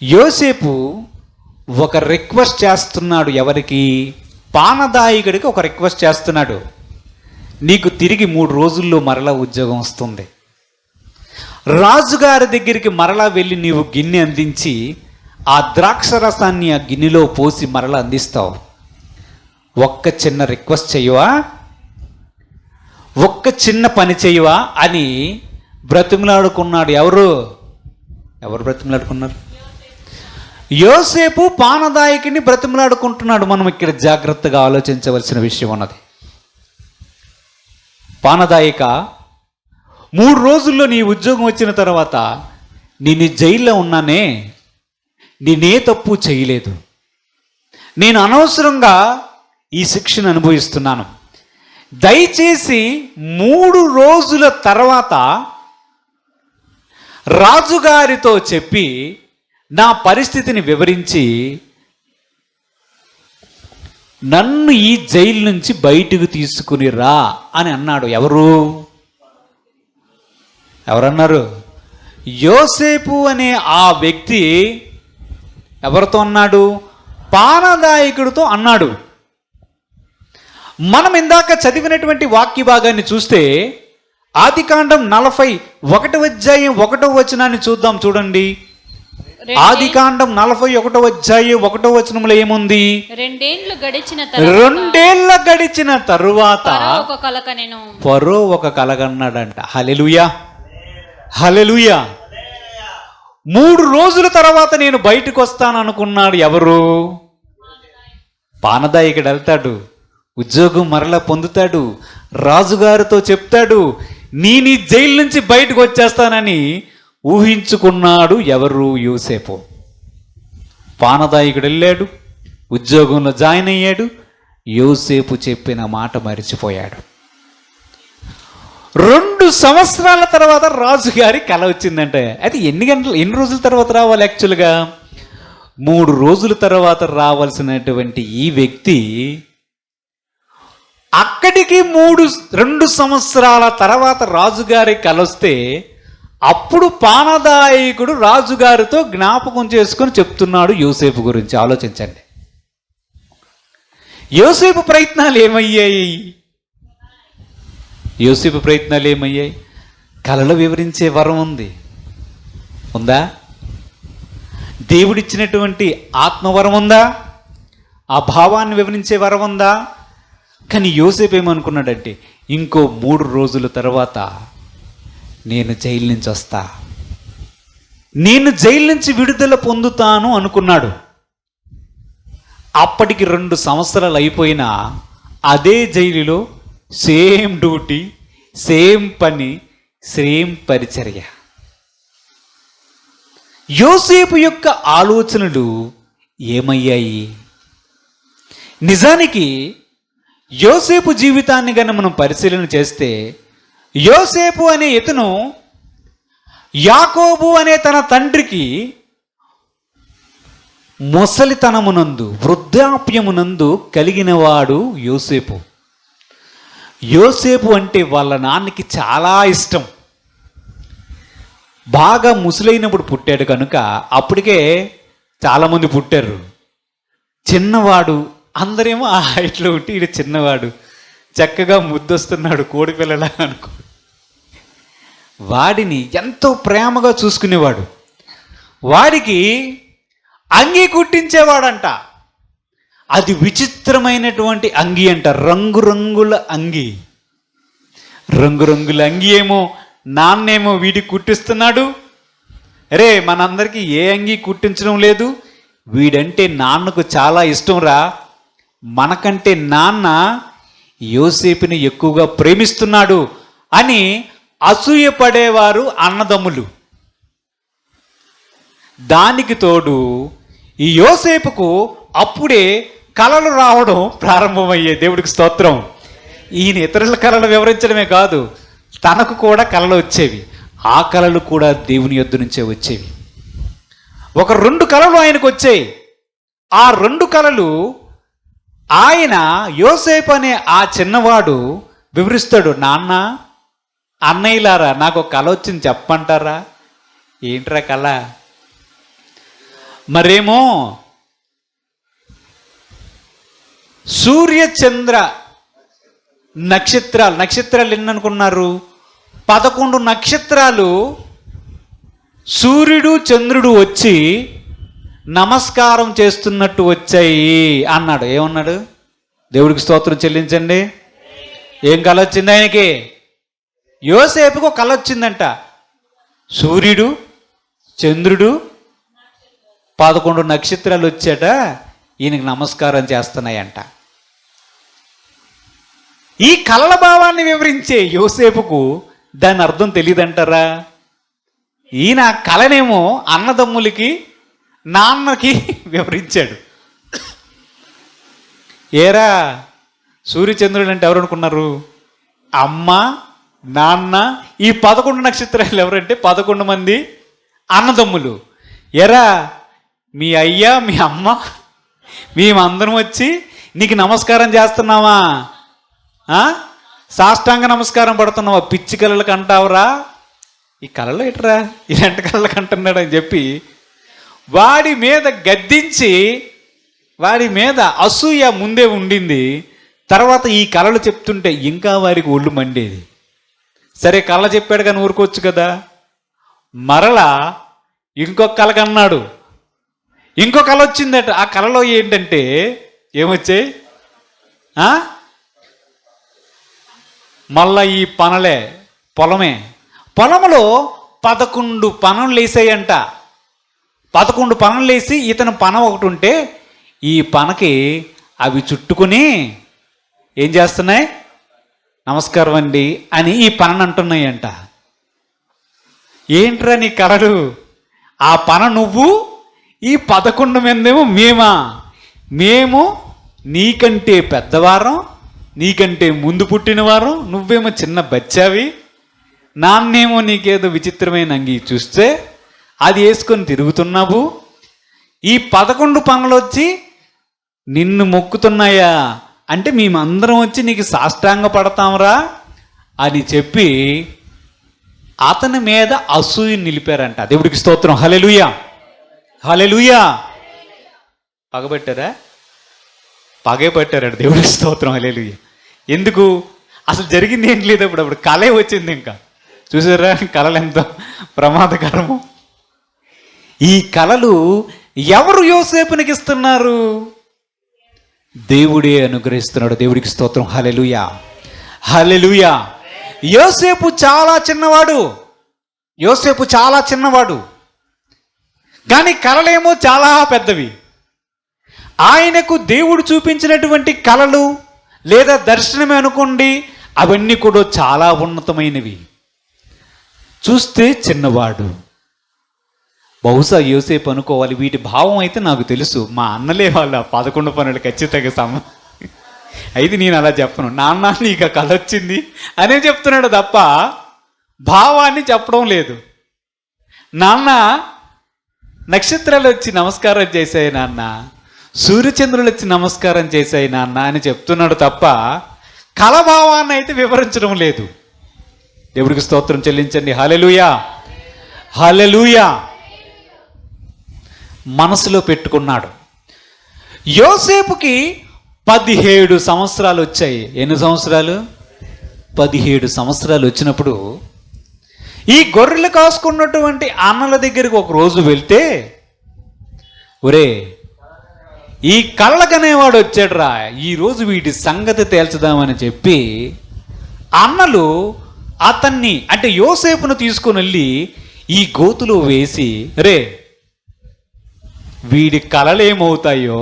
యోసేపు ఒక రిక్వెస్ట్ చేస్తున్నాడు. ఎవరికి? పానదాయకుడికి ఒక రిక్వెస్ట్ చేస్తున్నాడు. నీకు తిరిగి 3 రోజుల్లో మరలా ఉద్యోగం వస్తుంది. రాజుగారి దగ్గరికి మరలా వెళ్ళి నీవు గిన్నె అందించి ఆ ద్రాక్ష రసాన్ని ఆ గిన్నెలో పోసి మరలా అందిస్తావు. ఒక్క చిన్న రిక్వెస్ట్ చేయవా, ఒక్క చిన్న పని చేయవా అని బ్రతిమలాడుకున్నాడు. ఎవరు బ్రతిమలాడుకున్నారు? యోసేపు పానదాయకుని బ్రతిమలాడుకుంటున్నాడు. మనం ఇక్కడ జాగ్రత్తగా ఆలోచించవలసిన విషయం ఉన్నది. పానదాయక, 3 రోజుల్లో నీ ఉద్యోగం వచ్చిన తర్వాత నేను జైల్లో ఉన్నానే, నేనే తప్పు చేయలేదు, నేను అనవసరంగా ఈ శిక్షను అనుభవిస్తున్నాను. దయచేసి 3 రోజుల తర్వాత రాజుగారితో చెప్పి నా పరిస్థితిని వివరించి నన్ను ఈ జైలు నుంచి బయటకు తీసుకుని రా అని అన్నాడు. ఎవరన్నారు? యోసేపు అనే ఆ వ్యక్తి ఎవరితో అన్నాడు? పానదాయకుడితో అన్నాడు. మనం ఇందాక చదివినటువంటి వాక్య భాగాన్ని చూస్తే ఆదికాండం 41వ అధ్యాయం 1వ వచనాన్ని చూద్దాం. చూడండి, ఆదికాండం 41వ అధ్యాయం 1వ వచనంలో ఏముంది? 2 ఏళ్ళు గడిచిన తరువాత ఫరో ఒక కలగన్నాడంట. హల్లెలూయా, హల్లెలూయా. 3 రోజుల తర్వాత నేను బయటకు వస్తాను అనుకున్నాడు. ఎవరు? పానదాయకుడు వెళ్తాడు, ఉద్యోగం మరలా పొందుతాడు, రాజుగారితో చెప్తాడు, నేను ఈ జైలు నుంచి బయటకు వచ్చేస్తానని ఊహించుకున్నాడు. ఎవరు? యోసేపు. పానదాయకుడు వెళ్ళాడు, ఉద్యోగంలో జాయిన్ అయ్యాడు. యోసేపు చెప్పిన మాట మరిచిపోయాడు. 2 సంవత్సరాల తర్వాత రాజుగారి కల వచ్చిందంటే, అయితే ఎన్ని రోజుల తర్వాత రావాలి? యాక్చువల్గా 3 రోజుల తర్వాత రావాల్సినటువంటి ఈ వ్యక్తి అక్కడికి 2 సంవత్సరాల తర్వాత రాజుగారి కలొస్తే అప్పుడు పానదాయకుడు రాజుగారితో జ్ఞాపకం చేసుకొని చెప్తున్నాడు యోసేపు గురించి. ఆలోచించండి, యోసేపు ప్రయత్నాలు ఏమయ్యాయి? కలలు వివరించే వరం ఉందా? దేవుడిచ్చినటువంటి ఆత్మవరం ఉందా? ఆ భావాన్ని వివరించే వరం ఉందా? కానీ యోసేపు ఏమనుకున్నాడంటే, ఇంకో 3 రోజుల తర్వాత నేను జైలు నుంచి వస్తా, నేను జైలు నుంచి విడుదల పొందుతాను అనుకున్నాడు. అప్పటికి 2 సంవత్సరాలు అయిపోయినా అదే జైలులో సేమ్ డ్యూటీ, సేమ్ పని, సేమ్ పరిచర్య. యోసేపు యొక్క ఆలోచనలు ఏమయ్యాయి? నిజానికి యోసేపు జీవితాన్ని గన మనం పరిశీలన చేస్తే, యోసేపు అనే ఇతను యాకోబు అనే తన తండ్రికి ముసలితనమునందు, వృద్ధాప్యమునందు కలిగినవాడు యోసేపు. యోసేపు అంటే వాళ్ళ నాన్నకి చాలా ఇష్టం. బాగా ముసలైనప్పుడు పుట్టాడు కనుక అప్పటికే చాలామంది పుట్టారు. చిన్నవాడు, అందరేమో ఆ హైట్లో ఉంటే ఈడు చిన్నవాడు, చక్కగా ముద్దొస్తున్నాడు, కోడిపిల్లలా అనుకో. వాడిని ఎంతో ప్రేమగా చూసుకునేవాడు. వాడికి అంగీ కుట్టించేవాడంట. అది విచిత్రమైనటువంటి అంగీ అంట, రంగురంగుల అంగీ. రంగురంగుల అంగీ ఏమో నాన్నేమో వీడికి కుట్టిస్తున్నాడు. అరే, మనందరికీ ఏ అంగీ కుట్టించడం లేదు, వీడంటే నాన్నకు చాలా ఇష్టం రా, మనకంటే నాన్న యోసేపుని ఎక్కువగా ప్రేమిస్తున్నాడు అని అసూయపడేవారు అన్నదమ్ములు. దానికి తోడు ఈ యోసేపుకు అప్పుడే కలలు రావడం ప్రారంభమయ్యే. దేవుడికి స్తోత్రం. ఈయన ఇతరుల కళలు వివరించడమే కాదు, తనకు కూడా కళలు వచ్చేవి. ఆ కలలు కూడా దేవుని యొద్ద నుంచే వచ్చేవి. ఒక 2 కలలు ఆయనకు వచ్చాయి. ఆ 2 కలలు ఆయన యోసేపు అనే ఆ చిన్నవాడు వివరిస్తాడు. నాన్న, అన్నయ్యలారా, నాకు ఒక కల వచ్చింది చెప్పంటారా? ఏంట్రా కల? మరేమో సూర్య చంద్ర నక్షత్రాలు ఎన్ని అనుకున్నారు? 11 నక్షత్రాలు సూర్యుడు చంద్రుడు వచ్చి నమస్కారం చేస్తున్నట్టు వచ్చాయి అన్నాడు. ఏమన్నాడు? దేవుడికి స్తోత్రం చెల్లించండి. ఏం కల వచ్చింది ఆయనకి? యోసేపుకు ఒక కల వచ్చిందంట. సూర్యుడు చంద్రుడు 11 నక్షత్రాలు వచ్చాట ఈయనకి నమస్కారం చేస్తున్నాయంట. ఈ కలల భావాన్ని వివరించే యోసేపుకు దాని అర్థం తెలియదంటారా? ఈయన కలనేమో అన్నదమ్ములకి నాన్నకి వివరించాడు. ఏరా, సూర్యచంద్రుడు అంటే ఎవరు అనుకున్నారు? అమ్మ, నాన్న. ఈ 11 నక్షత్రాలు ఎవరంటే 11 మంది అన్నదమ్ములు. ఎరా, మీ అయ్యా మీ అమ్మ మేమందరం వచ్చి నీకు నమస్కారం చేస్తున్నావా? సాష్టాంగ నమస్కారం పడుతున్నావా? పిచ్చి కళలకు అంటావురా? ఈ కళలు ఎట్రా, ఇలాంటి కళలకు అంటున్నాడు అని చెప్పి వాడి మీద గద్దించి, వాడి మీద అసూయ ముందే ఉండింది. తర్వాత ఈ కళలు చెప్తుంటే ఇంకా వారికి ఒళ్ళు మండేది. సరే, కళ చెప్పాడు కానీ ఊరుకోవచ్చు కదా. మరలా ఇంకొక కళ కన్నాడు. ఇంకో కళ వచ్చిందట. ఆ కళలో ఏంటంటే ఏమొచ్చాయి? మళ్ళా ఈ పొలంలో 11 పనులు వేసాయంట. 11 పనులు వేసి ఇతను పన ఒకటి ఉంటే ఈ పనకి అవి చుట్టుకుని ఏం చేస్తున్నాయి? నమస్కారం అండి అని ఈ పనని అంటున్నాయంట. ఏంట్రా నీ కళలు? ఆ పన నువ్వు, ఈ 11 మందేమో మేము నీకంటే పెద్దవారం, నీకంటే ముందు పుట్టిన వారం, నువ్వేమో చిన్న బచ్చావి, నాన్నేమో నీకేదో విచిత్రమైన అంగి చూస్తే అది వేసుకొని తిరుగుతున్నావు. ఈ 11 పనులు వచ్చి నిన్ను మొక్కుతున్నాయా అంటే మేమందరం వచ్చి నీకు సాష్టాంగ పడతాంరా అని చెప్పి అతని మీద అసూయ నిలిపారంట. దేవుడికి స్తోత్రం. హల్లెలూయా, హల్లెలూయా. పగబట్టారా? పగే పట్టారంట. దేవుడికి స్తోత్రం. హల్లెలూయా. ఎందుకు? అసలు జరిగింది ఏం లేదు. అప్పుడు కళే వచ్చింది. ఇంకా చూసారా కళలు ఎంతో ప్రమాదకరము. ఈ కళలు ఎవరు యోసేపునికి ఇస్తున్నారు? దేవుడే అనుగ్రహిస్తున్నాడు. దేవుడికి స్తోత్రం. హల్లెలూయా, హల్లెలూయా. యోసేపు చాలా చిన్నవాడు కానీ కళలేమో చాలా పెద్దవి. ఆయనకు దేవుడు చూపించినటువంటి కళలు లేదా దర్శనమే అనుకోండి, అవన్నీ కూడా చాలా ఉన్నతమైనవి. చూస్తే చిన్నవాడు. బహుశా యోసేపు అనుకోవాలి, వీటి భావం అయితే నాకు తెలుసు, మా అన్నలే వాళ్ళ 11 పనులు ఖచ్చితంగా అయితే నేను అలా చెప్పను, నాన్న నీకు ఆ కళ వచ్చింది అనే చెప్తున్నాడు తప్ప భావాన్ని చెప్పడం లేదు. నాన్న నక్షత్రాలు వచ్చి నమస్కారం చేశాయి నాన్న, సూర్యచంద్రులు వచ్చి నమస్కారం చేశాయి నాన్న అని చెప్తున్నాడు తప్ప కళభావాన్ని అయితే వివరించడం లేదు. దేవుడికి స్తోత్రం చెల్లించండి. హల్లెలూయా, హల్లెలూయా. మనసులో పెట్టుకున్నాడు. యోసేపుకి 17 సంవత్సరాలు వచ్చాయి. ఎన్ని సంవత్సరాలు? 17 సంవత్సరాలు వచ్చినప్పుడు ఈ గొర్రెలు కాసుకున్నటువంటి అన్నల దగ్గరికి ఒక రోజు వెళ్తే, ఒరే ఈ కళ్ళకనేవాడు వచ్చాడురా, ఈరోజు వీటి సంగతి తేల్చుదామని చెప్పి అన్నలు అతన్ని అంటే యోసేపును తీసుకుని వెళ్ళి ఈ గోతులో వేసి, రే వీడి కళలు ఏమవుతాయో,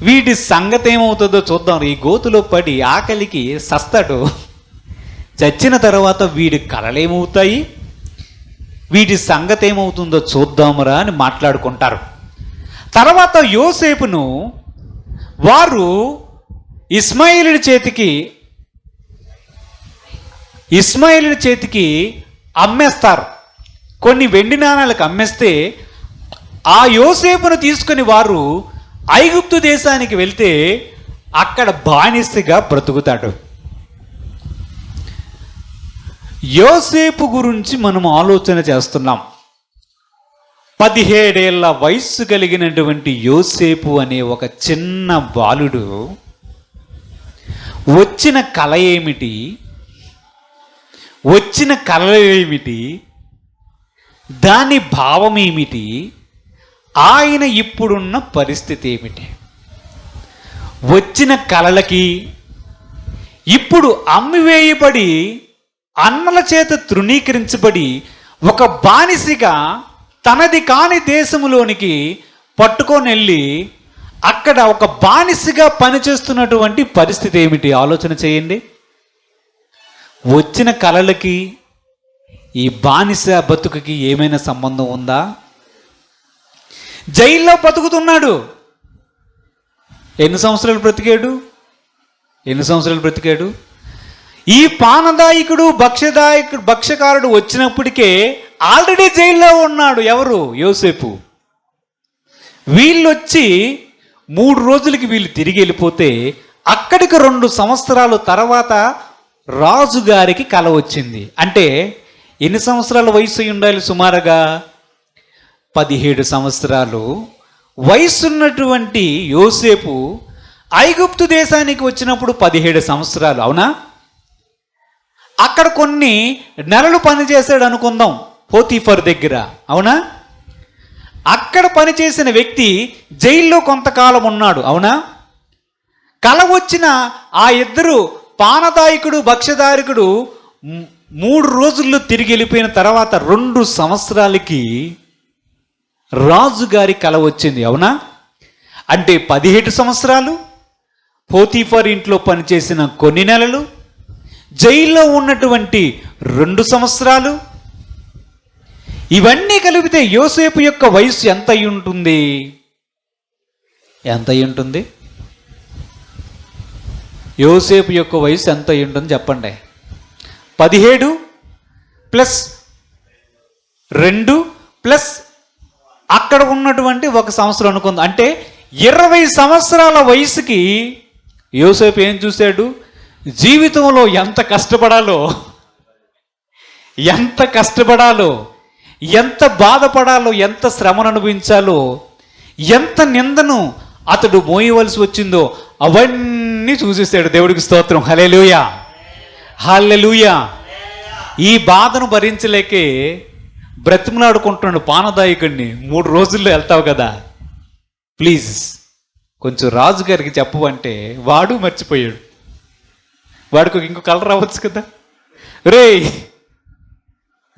వీటి సంగతి ఏమవుతుందో చూద్దాం, ఈ గోతులో పడి ఆకలికి సస్తాడు, చచ్చిన తర్వాత వీడి కళలు ఏమవుతాయి, వీటి సంగతి ఏమవుతుందో చూద్దామురా అని మాట్లాడుకుంటారు. తర్వాత యోసేపును వారు ఇస్మాయిలు చేతికి అమ్మేస్తారు. కొన్ని వెండి నాణాలకు అమ్మేస్తే ఆ యోసేపును తీసుకుని వారు ఐగుప్తు దేశానికి వెళ్తే అక్కడ బానిసగా బ్రతుకుతాడు. యోసేపు గురించి మనం ఆలోచన చేస్తున్నాం. 17 ఏళ్ల వయస్సు కలిగినటువంటి యోసేపు అనే ఒక చిన్న బాలుడు వచ్చిన కళ ఏమిటి, వచ్చిన కళలు ఏమిటి, దాని భావం ఏమిటి, ఆయన ఇప్పుడున్న పరిస్థితి ఏమిటి, వచ్చిన కళలకి ఇప్పుడు అమ్మివేయబడి అన్నల చేత తృణీకరించబడి ఒక బానిసగా తనది కాని దేశములోనికి పట్టుకొని వెళ్ళి అక్కడ ఒక బానిసగా పనిచేస్తున్నటువంటి పరిస్థితి ఏమిటి ఆలోచన చేయండి. వచ్చిన కళలకి ఈ బానిస బతుకుకి ఏమైనా సంబంధం ఉందా? జైల్లో బతుకుతున్నాడు. ఎన్ని సంవత్సరాలు బ్రతికాడు? ఈ పానదాయకుడు భక్ష్యకారుడు వచ్చినప్పటికే ఆల్రెడీ జైల్లో ఉన్నాడు. ఎవరు? యోసేపు. వీళ్ళు వచ్చి 3 రోజులకి వీళ్ళు తిరిగి వెళ్ళిపోతే అక్కడికి 2 సంవత్సరాల తర్వాత రాజుగారికి కల వచ్చింది. అంటే ఎన్ని సంవత్సరాల వయసు అయి ఉండాలి? సుమారుగా 17 సంవత్సరాలు వయసున్నటువంటి యోసేపు ఐగుప్తు దేశానికి వచ్చినప్పుడు 17 సంవత్సరాలు. అవునా? అక్కడ కొన్ని నెలలు పనిచేశాడు అనుకుందాం, పోతీఫర్ దగ్గర. అవునా? అక్కడ పనిచేసిన వ్యక్తి జైల్లో కొంతకాలం ఉన్నాడు. అవునా? కల వచ్చిన ఆ ఇద్దరు పానదాయకుడు భక్ష్యదాయకుడు 3 రోజుల్లో తిరిగి వెళ్ళిపోయిన తర్వాత 2 సంవత్సరాలకి రాజుగారి కల వచ్చింది. అవునా? అంటే 17 సంవత్సరాలు, పోతీఫర్ ఇంట్లో పనిచేసిన కొన్ని నెలలు, జైల్లో ఉన్నటువంటి 2 సంవత్సరాలు, ఇవన్నీ కలిపితే యోసేపు యొక్క వయసు ఎంత అయి ఉంటుంది? యోసేపు యొక్క వయసు ఎంత అయి ఉంటుంది చెప్పండి. 17 ప్లస్ 2 ప్లస్ అక్కడ ఉన్నటువంటి 1 సంవత్సరం అనుకుందాం. అంటే 20 సంవత్సరాల వయసుకి యోసేపు ఏం చూశాడు? జీవితంలో ఎంత కష్టపడాలో, ఎంత బాధపడాలో, ఎంత శ్రమను అనుభవించాలో, ఎంత నిందను అతడు మోయవలసి వచ్చిందో అవన్నీ చూసేసాడు. దేవుడికి స్తోత్రం. హల్లెలూయా, హల్లెలూయా. ఈ బాధను భరించలేకే బ్రతిమలాడుకుంటున్నాడు పానదాయకుడిని. 3 రోజుల్లో వెళ్తావు కదా, ప్లీజ్ కొంచెం రాజుగారికి చెప్పమంటే వాడు మర్చిపోయాడు. వాడికి ఇంకో కలర్ రావచ్చు కదా. రే,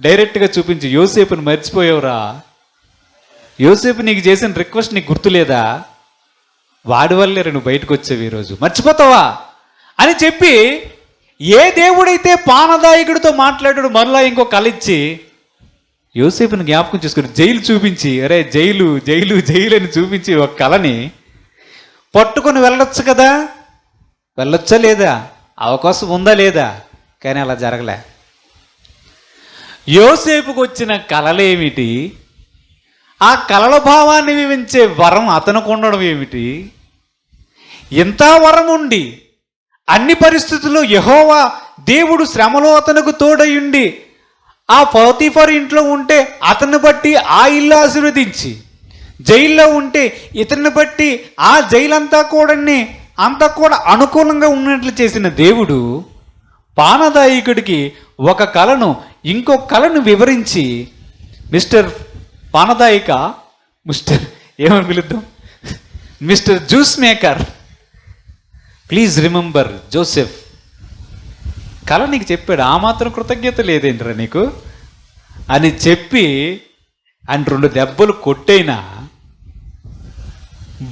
డైరెక్ట్గా చూపించి యోసేపుని మర్చిపోయావురా, యోసేపు నీకు చేసిన రిక్వెస్ట్ నీకు గుర్తులేదా? వాడి వల్లే నువ్వు బయటకు వచ్చావు, ఈరోజు మర్చిపోతావా అని చెప్పి ఏ దేవుడైతే పానదాయకుడితో మాట్లాడాడు మరలా ఇంకో కళ ఇచ్చి యోసేపుని జ్ఞాపకం చేసుకుని జైలు చూపించి, అరే జైలు జైలు జైలు అని చూపించి ఒక కళని పట్టుకొని వెళ్ళొచ్చు కదా. వెళ్ళొచ్చా లేదా? అవకాశం ఉందా లేదా? కానీ అలా జరగలే. యోసేపుకు వచ్చిన కళలేమిటి? ఆ కళల భావాన్ని వివరించే వరం అతనికి ఉండడం ఏమిటి? ఎంత వరం ఉండి అన్ని పరిస్థితుల్లో యెహోవా దేవుడు శ్రమలో అతనికి తోడయుండి ఆ పోతీఫర్ ఇంట్లో ఉంటే అతన్ని బట్టి ఆ ఇల్లు ఆశీర్వదించి, జైల్లో ఉంటే ఇతన్ని బట్టి ఆ జైలంతా కూడా అనుకూలంగా ఉన్నట్లు చేసిన దేవుడు పానదాయకుడికి ఒక కళను ఇంకో కళను వివరించి, మిస్టర్ పానదాయిక, ఏమని పిలుద్దాం, mister juice maker, please remember Joseph, కళ నీకు చెప్పాడు. ఆ మాత్రం కృతజ్ఞత లేదేంట్రా నీకు అని చెప్పి అని 2 దెబ్బలు కొట్టైనా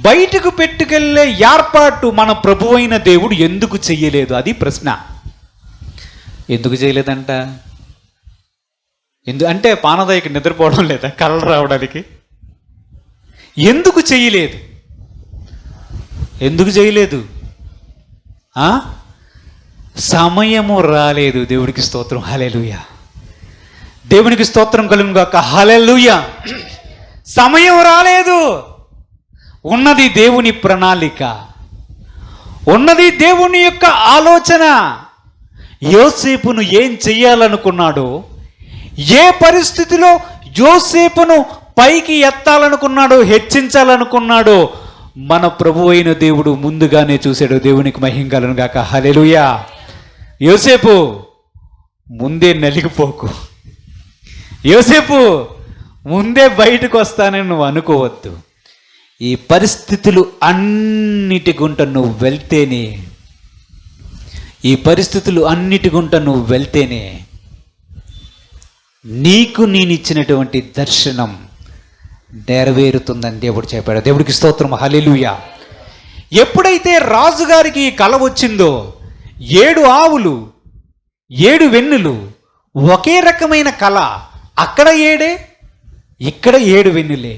బయటకు పెట్టుకెళ్ళే ఏర్పాటు మన ప్రభు అయిన దేవుడు ఎందుకు చెయ్యలేదు? అది ప్రశ్న. ఎందుకు చేయలేదంట? అంటే పానదాయికి నిద్రపోవడం లేదా కళలు రావడానికి? ఎందుకు చేయలేదు? సమయము రాలేదు. దేవుడికి స్తోత్రం. హల్లెలూయా. దేవునికి స్తోత్రం కలుగును గాక. హల్లెలూయా. సమయం రాలేదు. ఉన్నది దేవుని ప్రణాళిక, ఉన్నది దేవుని యొక్క ఆలోచన. యోసేపును ఏం చెయ్యాలనుకున్నాడో, ఏ పరిస్థితిలో యోసేపును పైకి ఎత్తాలనుకున్నాడో, హెచ్చించాలనుకున్నాడో మన ప్రభు అయిన దేవుడు ముందుగానే చూశాడు. దేవునికి మహిమ కలుగును గాక. హల్లెలూయా. యోసేపు ముందే నలిగిపోకు. యోసేపు ముందే బయటకు వస్తానని నువ్వు అనుకోవద్దు. ఈ పరిస్థితులు అన్నిటి గుంట నువ్వు వెళ్తేనే, ఈ పరిస్థితులు అన్నిటి గుంట నువ్వు వెళ్తేనే నీకు నేను ఇచ్చినటువంటి దర్శనం నెరవేరుతుందని దేవుడు చెప్పాడు. దేవుడికి స్తోత్రం. హల్లెలూయా. ఎప్పుడైతే రాజుగారికి ఈ కల వచ్చిందో, 7 ఆవులు 7 వెన్నులు, ఒకే రకమైన కళ. అక్కడ 7, ఇక్కడ 7 వెన్నులే.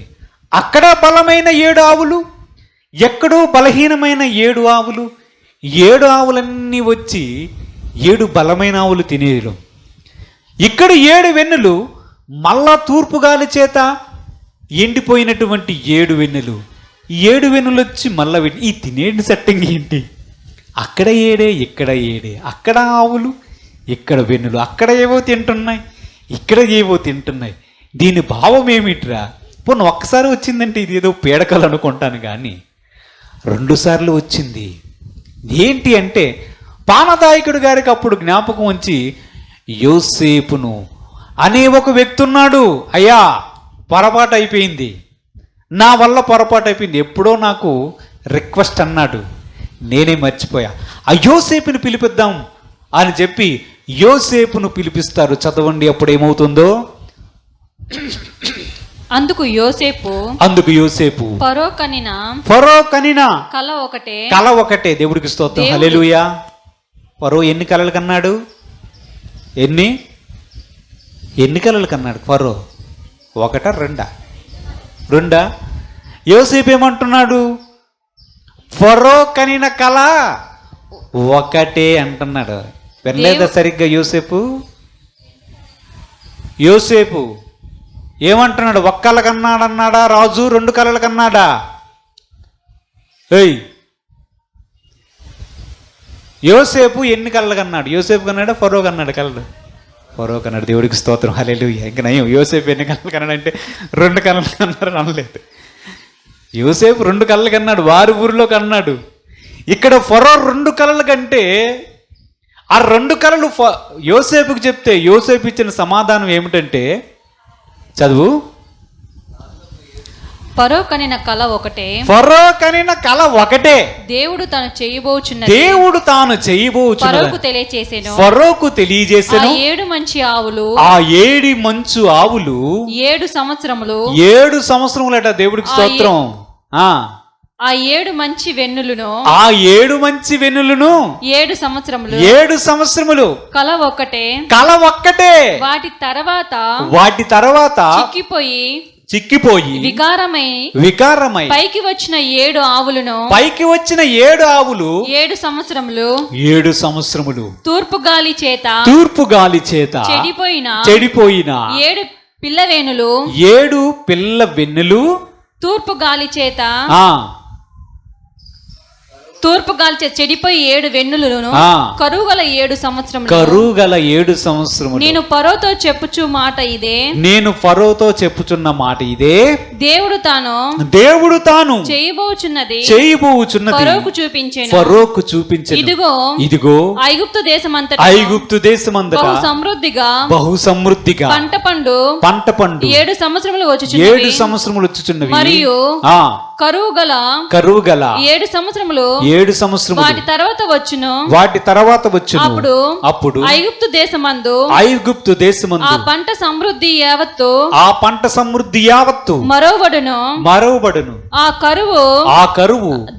అక్కడ బలమైన 7 ఆవులు, ఎక్కడో బలహీనమైన 7 ఆవులు. 7 ఆవులన్నీ వచ్చి 7 బలమైన ఆవులు తినేయడం. ఇక్కడ 7 వెన్నులు, మళ్ళా తూర్పు గాలి చేత ఎండిపోయినటువంటి 7 వెన్నులు. 7 వెన్నులు వచ్చి మళ్ళా ఈ తినేటి సెట్టింగ్ ఏంటి? అక్కడ 7, ఇక్కడ 7, అక్కడ ఆవులు, ఇక్కడ వెన్నులు. అక్కడ ఏవో తింటున్నాయి, ఇక్కడ ఏవో తింటున్నాయి. దీని భావం ఏమిట్రా? పోను ఒక్కసారి వచ్చిందంటే ఇది ఏదో పీడకలు అనుకుంటాను, కానీ 2 సార్లు వచ్చింది. ఏంటి అంటే, పానదాయకుడు గారికి అప్పుడు జ్ఞాపకం వచ్చి, యోసేపును అనే ఒక వ్యక్తి ఉన్నాడు. అయ్యా, పొరపాటు అయిపోయింది, నా వల్ల పొరపాటు అయిపోయింది. ఎప్పుడో నాకు రిక్వెస్ట్ అన్నాడు, నేనే మర్చిపోయా. ఆ యోసేపుని పిలిపిద్దాం అని చెప్పి యోసేపును పిలిపిస్తారు. చదవండి అప్పుడు ఏమవుతుందో. అందుకు యోసేపు ఫరో కనిన కల ఒకటే. దేవుడికి స్తోత్రం. హల్లెలూయా. ఫరో ఎన్ని కలలు కన్నాడు? ఎన్ని కలలు కన్నాడు ఫరో? 1, 2? యోసేపు ఏమంటున్నాడు? ఫరో కనిన కల ఒకటే అంటున్నాడు. వినలేదా సరిగ్గా? యోసేపు ఏమంటున్నాడు? 1 కల కన్నాడన్నాడా రాజు? 2 కలలు కన్నాడా? యోసేపు ఎన్ని కలలు కన్నాడు? యోసేపు కన్నాడా ఫరో కన్నాడు కలలు? ఫరో కన్నాడు. దేవుడికి స్తోత్రం. హల్లెలూయా. ఇంకా నయం, యోసేపు ఎన్ని కలలు కన్నాడంటే 2 కలలు కన్నాడు అనలేదు. యోసేపు 2 కలలు కన్నాడు, వారి ఊరిలో కన్నాడు. ఇక్కడ ఫరో 2 కలలు కంటే ఆ 2 కలలు యోసేపుకి చెప్తే యోసేపు ఇచ్చిన సమాధానం ఏమిటంటే, చదువు. ఫరో కనిన కల ఒకటే. దేవుడు తాను చేయబోచున్నది ఫరోకు తెలియజేసెను. ఆ 7 మంచి ఆవులు 7 సంవత్సరములట. దేవుడికి స్తోత్రం. ఆ 7 మంచి వెన్నులను 7 సంవత్సరములు కల ఒక్కటే. వాటి తర్వాత చిక్కిపోయి వికారమై పైకి వచ్చిన 7 ఆవులు 7 సంవత్సరములు తూర్పు గాలి చేత చెడిపోయిన 7 పిల్ల వెన్నులు తూర్పు గాలి చేత చెడిపోయి 7 వెన్నులను కరువుగల 7 సంవత్సరములు. నేను ఫరోతో చెప్పుచున్న మాట ఇదే. దేవుడు తాను చేయబోచున్నది ఫరోకు చూపించెను. ఇదిగో ఐగుప్తు దేశమంతటా బహు సమృద్ధిగా పంట పండు 7 సంవత్సరములు వచ్చుచున్నవి. మరియు కరువు గల 7 సంవత్సరములు వాటి తర్వాత వచ్చును. అప్పుడు ఐగుప్తు దేశమందు ఆ పంట సమృద్ధి యావత్తు మరోబడును. ఆ కరువు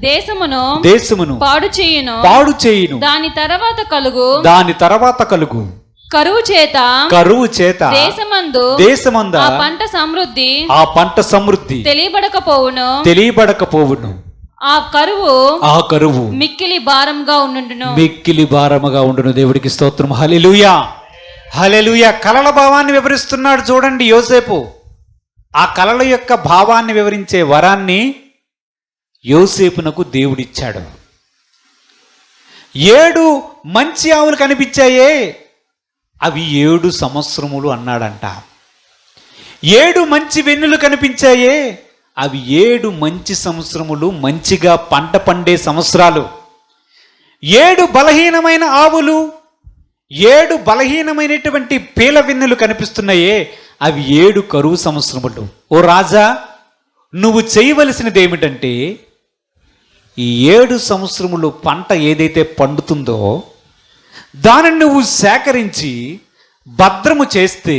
దేశమును పాడు చేయును. దాని తర్వాత కలుగు కరువు చేత దేశమందు ఆ పంట సమృద్ధి తెలియబడకపోవును. ఆ కరువు మిక్కిలి భారముగా ఉండును. దేవుడికి స్తోత్రం. హల్లెలూయా. హల్లెలూయా. కలల భావాన్ని వివరిస్తున్నాడు చూడండి యోసేపు. ఆ కలల యొక్క భావాన్ని వివరించే వరాన్ని యోసేపునకు దేవుడిచ్చాడు. 7 మంచి ఆవులు కనిపించాయే, అవి 7 సంవత్సరములు అన్నాడంట. 7 మంచి వెన్నులు కనిపించాయే, అవి 7 మంచి సంవత్సరములు, మంచిగా పంట పండే సంవత్సరాలు. 7 బలహీనమైన ఆవులు, 7 బలహీనమైనటువంటి పీల వెన్నులు కనిపిస్తున్నాయే, అవి 7 కరువు సంవత్సరములు. ఓ రాజా, నువ్వు చేయవలసినది ఏమిటంటే ఈ 7 సంవత్సరములు పంట ఏదైతే పండుతుందో దానిని నువ్వు సేకరించి భద్రము చేస్తే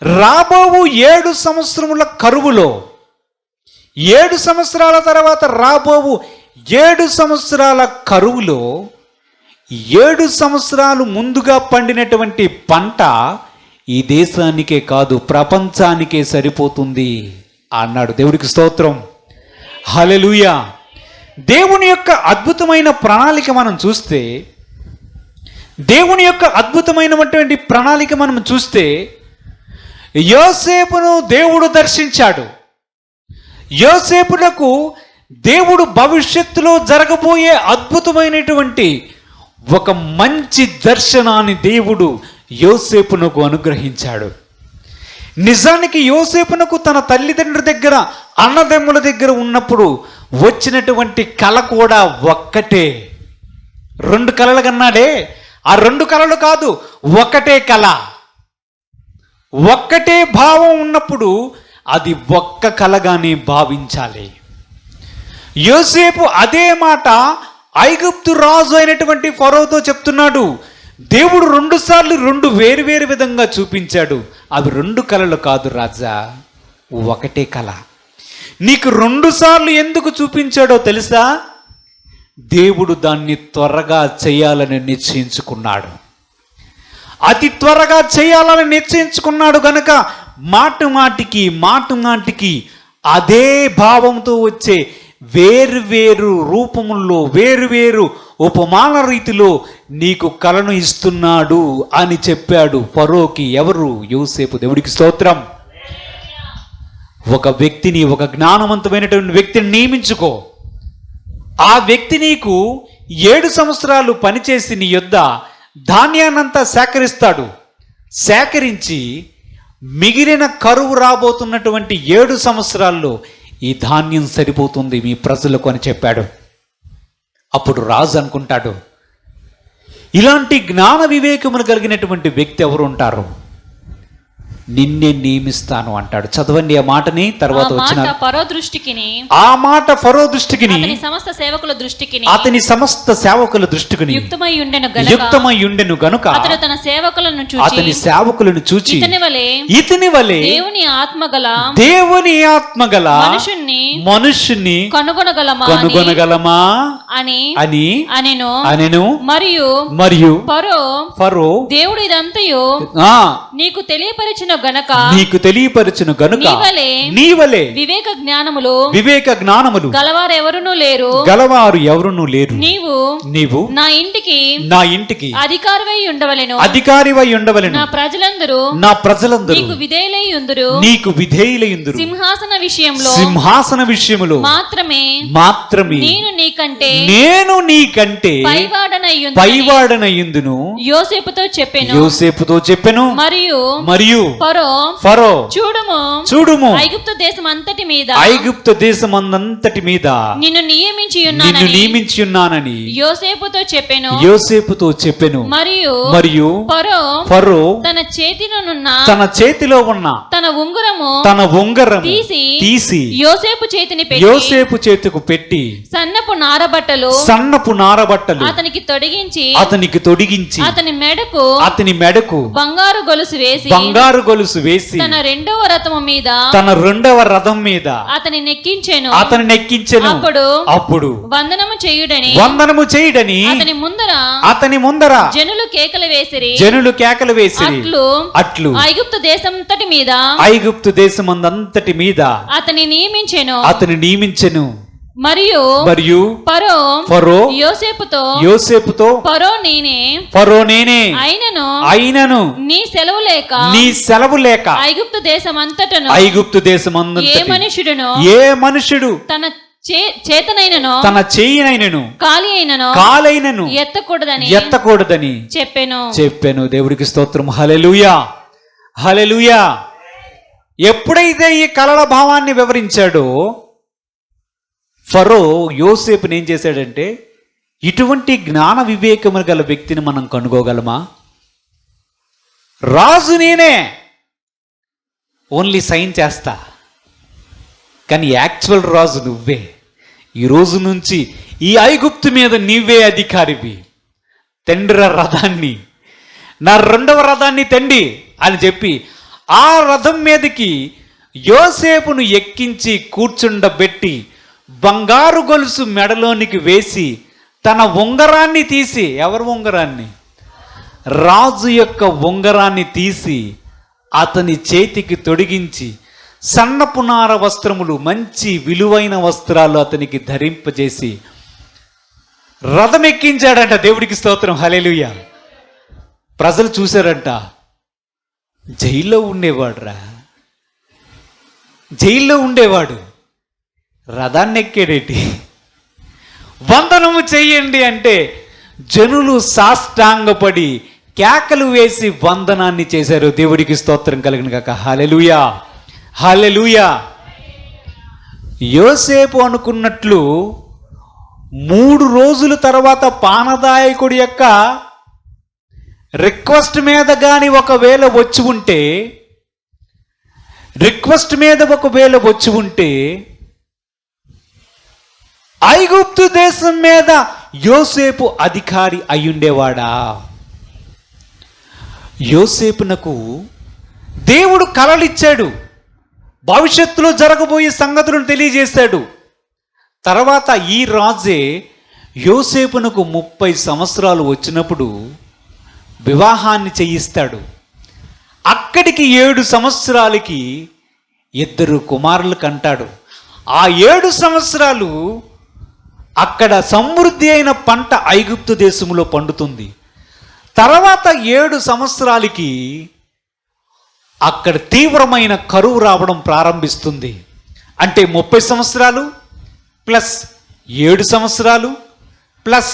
రాబోవు 7 సంవత్సరముల కరువులో 7 సంవత్సరాల తర్వాత రాబోవు 7 సంవత్సరాల కరువులో 7 సంవత్సరాలు ముందుగా పండినటువంటి పంట ఈ దేశానికే కాదు ప్రపంచానికే సరిపోతుంది అన్నాడు. దేవుడికి స్తోత్రం. హల్లెలూయా. దేవుని యొక్క అద్భుతమైన ప్రణాళిక మనం చూస్తే, దేవుని యొక్క అద్భుతమైనటువంటి ప్రణాళిక మనం చూస్తే యోసేపును దేవుడు దర్శించాడు. యోసేపునకు దేవుడు భవిష్యత్తులో జరగబోయే అద్భుతమైనటువంటి ఒక మంచి దర్శనాన్ని దేవుడు యోసేపునకు అనుగ్రహించాడు. నిజానికి యోసేపునకు తన తల్లిదండ్రుల దగ్గర, అన్నదమ్ముల దగ్గర ఉన్నప్పుడు వచ్చినటువంటి కళ కూడా ఒక్కటే. 2 కళలు కన్నాడే, ఆ 2 కళలు కాదు, ఒకటే కళ, ఒక్కటే భావం ఉన్నప్పుడు అది ఒక్క కళగానే భావించాలి. యోసేపు అదే మాట ఐగుప్తు రాజు అయినటువంటి ఫరోతో చెప్తున్నాడు. దేవుడు 2 సార్లు 2 వేరు విధంగా చూపించాడు. అవి 2 కళలు కాదు రాజా, ఒకటే కళ. నీకు 2 సార్లు ఎందుకు చూపించాడో తెలుసా? దేవుడు దాన్ని త్వరగా చేయాలని నిశ్చయించుకున్నాడు. అతి త్వరగా చేయాలని నిశ్చయించుకున్నాడు గనక మాటికి అదే భావంతో వచ్చే వేరు రూపముల్లో వేరు ఉపమాన రీతిలో నీకు కలను ఇస్తున్నాడు అని చెప్పాడు ఫరోకి. ఎవరు? యోసేపు. దేవుడికి స్తోత్రం. ఒక వ్యక్తిని, ఒక జ్ఞానవంతమైనటువంటి వ్యక్తిని నియమించుకో. ఆ వ్యక్తి నీకు 7 సంవత్సరాలు పనిచేసి నీ యొద్ద ధాన్యాన్నంతా సేకరిస్తాడు. సేకరించి మిగిలిన కరువు రాబోతున్నటువంటి 7 సంవత్సరాల్లో ఈ ధాన్యం సరిపోతుంది మీ ప్రజలకు అని చెప్పాడు. అప్పుడు రాజు అనుకుంటాడు, ఇలాంటి జ్ఞాన వివేకములు కలిగినటువంటి వ్యక్తి ఎవరు ఉంటారు? నిన్నే నియమిస్తాను అంటాడు. చదవండి ఆ మాటని. తర్వాత వచ్చిన ఫరో దృష్టికిని, ఆ మాట ఫరో దృష్టికిని, అతని సమస్త సేవకుల దృష్టికిని, అతని సమస్త సేవకుల దృష్టికిని యుక్తమై ఉండెను గనుక అతడు తన సేవకులను చూచి, అతని సేవకులను చూచి ఇతని వలె దేవుని ఆత్మగల మనుషుణ్ణి కనుగొనగలమా అని అనెను. మరియు ఫరో దేవుడు ఇదంతయు నీకు తెలియపరిచిన గనుక నీవలే వివేక జ్ఞానములు గలవారు ఎవరునూ లేరు. నీవు నా ఇంటికి అధికారివై ఉండవలెను. నా ప్రజలందరూ నీకు విధేయులై ఉందురు. సింహాసన విషయములో మాత్రమే నేను నీకంటే పైవాడనయ్యుందును యోసేపుతో చెప్పెను. మరియు ఫరో చూడుము ఐగుప్తు దేశమంతటి మీద నిన్ను నియమించి ఉన్నానని యోసేపుతో చెప్పెను. మరియు ఫరో తన చేతిలో ఉన్న తన ఉంగరము తీసి యోసేపు చేతికి పెట్టి సన్నపు నారబట్టలు అతనికి తొడిగించి అతని మెడకు బంగారు గొలుసు వేసి తన రెండవ రథం మీద అతని నెక్కించెను. అప్పుడు వందనము చేయుడని అతని ముందర జనులు కేకలు వేసిరి. అట్లు ఐగుప్తు దేశమంతటి మీద అతని నియమించెను. మరియు ఫరో యోసేపుతో ఫరో నేనే అయినను నీ సెలవు లేక ఐగుప్తు దేశమంతటను ఏ మనుషుడు తన చేయినైనను కాలైనను ఎత్తకూడదని చెప్పాను. దేవుడికి స్తోత్రం. హల్లెలూయా, హల్లెలూయా. ఎప్పుడైతే ఈ కలల భావాన్ని వివరించాడో ఫరో యోసేపుని ఏం చేశాడంటే, ఇటువంటి జ్ఞాన వివేకము గల వ్యక్తిని మనం కనుగోగలమా? రాజు నేనే, ఓన్లీ సైన్ చేస్తా, కానీ యాక్చువల్ రాజు నువ్వే. ఈ రోజు నుంచి ఈ ఐగుప్తు మీద నీవే అధికారివి. తండ్రి రథాన్ని, నా రెండవ రథాన్ని తండి అని చెప్పి ఆ రథం మీదకి యోసేపును ఎక్కించి కూర్చుండబెట్టి బంగారు గొలుసు మెడలోనికి వేసి తన ఉంగరాన్ని తీసి, ఎవరు ఉంగరాన్ని? రాజు యొక్క ఉంగరాన్ని తీసి అతని చేతికి తొడిగించి సన్నపునార వస్త్రములు, మంచి విలువైన వస్త్రాలు అతనికి ధరింపజేసి రథం ఎక్కించాడంట. దేవుడికి స్తోత్రం. హల్లెలూయా. ప్రజలు చూశారంట, జైల్లో ఉండేవాడు రథాన్ని ఎక్కాడేటి, వందనము చెయ్యండి అంటే జనులు సాష్టాంగపడి కేకలు వేసి వందనాన్ని చేశారు. దేవుడికి స్తోత్రం కలుగును గాక. హల్లెలూయా, హల్లెలూయా. యోసేపు అనుకున్నట్లు 3 రోజుల తర్వాత పానదాయకుడి యొక్క రిక్వెస్ట్ మీద కానీ ఒకవేళ వచ్చి ఉంటే ఐగుప్తు దేశం మీద యోసేపు అధికారి అయ్యుండేవాడా? యోసేపునకు దేవుడు కలలిచ్చాడు, భవిష్యత్తులో జరగబోయే సంగతులను తెలియజేశాడు. తర్వాత ఈ రాజే యోసేపునకు 30 సంవత్సరాలు వచ్చినప్పుడు వివాహాన్ని చేయిస్తాడు. అక్కడికి 7 సంవత్సరాలకి 2 కుమారులు కంటాడు. ఆ 7 సంవత్సరాలు అక్కడ సమృద్ధి అయిన పంట ఐగుప్తు దేశంలో పండుతుంది. తర్వాత 7 సంవత్సరాలకి అక్కడ తీవ్రమైన కరువు రావడం ప్రారంభిస్తుంది. అంటే 30 సంవత్సరాలు ప్లస్ 7 సంవత్సరాలు ప్లస్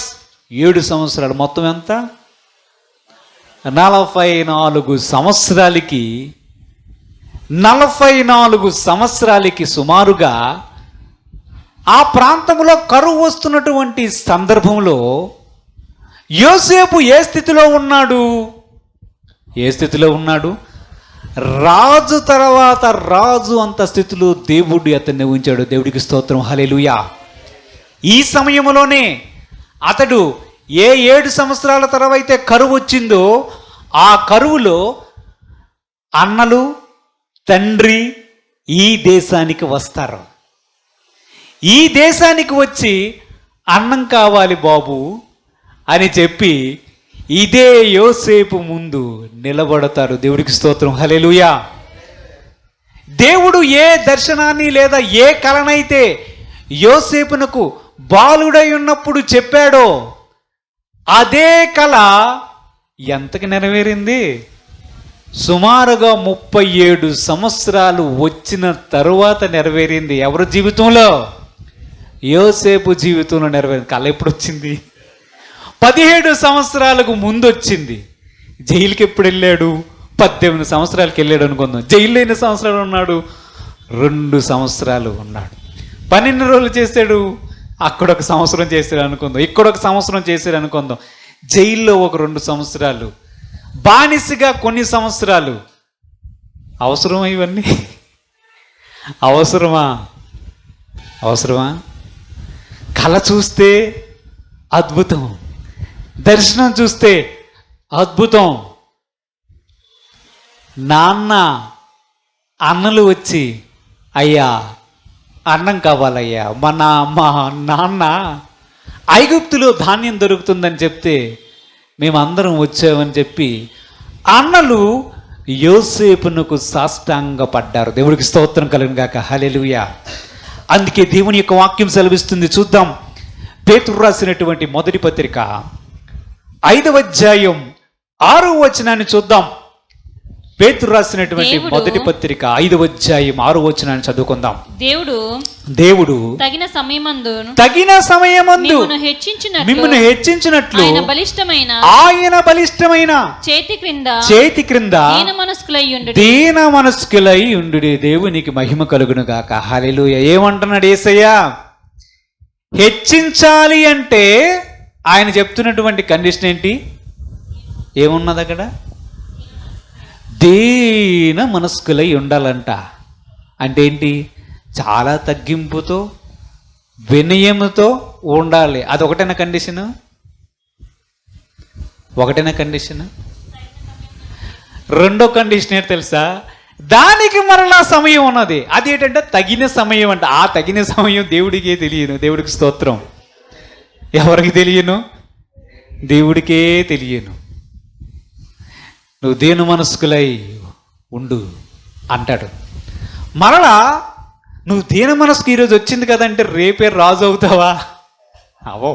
7 సంవత్సరాలు మొత్తం ఎంత? 44 సంవత్సరాలకి 44 సంవత్సరాలకి సుమారుగా ఆ ప్రాంతంలో కరువు వస్తున్నటువంటి సందర్భంలో యోసేపు ఏ స్థితిలో ఉన్నాడు? రాజు తర్వాత రాజు అంత స్థితిలో దేవుడు అతన్ని ఉంచాడు. దేవుడికి స్తోత్రం. హల్లెలూయా. ఈ సమయంలోనే అతడు ఏ 7 సంవత్సరాల తర్వాత కరువు వచ్చిందో ఆ కరువులో అన్నలు తండ్రి ఈ దేశానికి వస్తారు. ఈ దేశానికి వచ్చి అన్నం కావాలి బాబు అని చెప్పి ఇదే యోసేపు ముందు నిలబడతారు. దేవుడికి స్తోత్రం. హల్లెలూయా. దేవుడు ఏ దర్శనాన్ని లేదా ఏ కలనైతే యోసేపునకు బాలుడై ఉన్నప్పుడు చెప్పాడో అదే కళ ఎంతకి నెరవేరింది? సుమారుగా 37 సంవత్సరాలు వచ్చిన తరువాత నెరవేరింది. ఎవరి జీవితంలో? యోసేపు జీవితంలో నెరవేరింది. కళ ఎప్పుడు వచ్చింది? 17 సంవత్సరాలకు ముందు వచ్చింది. జైలుకి ఎప్పుడు వెళ్ళాడు? 18 సంవత్సరాలకి వెళ్ళాడు అనుకుందాం. జైల్లో ఎన్ని సంవత్సరాలు ఉన్నాడు? 2 సంవత్సరాలు ఉన్నాడు. 12 రోజులు చేశాడు, అక్కడ 1 సంవత్సరం చేశాడు అనుకుందాం, ఇక్కడ 1 సంవత్సరం చేశాడు అనుకుందాం. జైల్లో 2 సంవత్సరాలు, బానిసగా కొన్ని సంవత్సరాలు. అవసరమా ఇవన్నీ? అవసరమా? కళ చూస్తే అద్భుతం, దర్శనం చూస్తే అద్భుతం. అన్నలు వచ్చి అయ్యా అన్నం కావాలయ్యా, మా నాన్న ఐగుప్తులో ధాన్యం దొరుకుతుందని చెప్తే మేమందరం వచ్చామని చెప్పి అన్నలు యోసేపునకు సాష్టాంగ పడ్డారు. దేవుడికి స్తోత్రం కలుగును గాక. హల్లెలూయా. అందుకే దేవుని యొక్క వాక్యం సెలవిస్తుంది, చూద్దాం. పేతురు రాసినటువంటి మొదటి పత్రిక 5వ అధ్యాయం 6వ వచనాన్ని చూద్దాం. పేతురు రాసినటువంటి మొదటి పత్రిక 5వ అధ్యాయం 6వ వచనాన్ని చదువుకుందాం. దేవుడు తగిన సమయమందు మిమ్మును హెచ్చించినట్లు ఆయన బలిష్టమైన చేతి క్రింద దీన మనస్కులై ఉండు. దేవునికి మహిమ కలుగును గాక. హల్లెలూయా. ఏమంటున్నాడు యేసయ్య? హెచ్చించాలి అంటే ఆయన చెప్తున్నటువంటి కండిషన్ ఏంటి? ఏమున్నది అక్కడ? దీన మనస్కులై ఉండాలంట. అంటే ఏంటి? చాలా తగ్గింపుతో వినయముతో ఉండాలి. అది ఒకటేనా కండిషన్? రెండో కండిషన్ ఏంటి తెలుసా? దానికి మరలా సమయం ఉన్నది. అది ఏంటంటే తగిన సమయం అంట. ఆ తగిన సమయం దేవుడికే తెలియను. దేవుడికి స్తోత్రం. ఎవరికి తెలియను? దేవుడికే తెలియను. నువ్వు దీన మనస్కులై ఉండు అంటాడు. మరలా నువ్వు దీన మనస్కు ఈరోజు వచ్చింది కదంటే రేపే రాజు అవుతావా? అవో.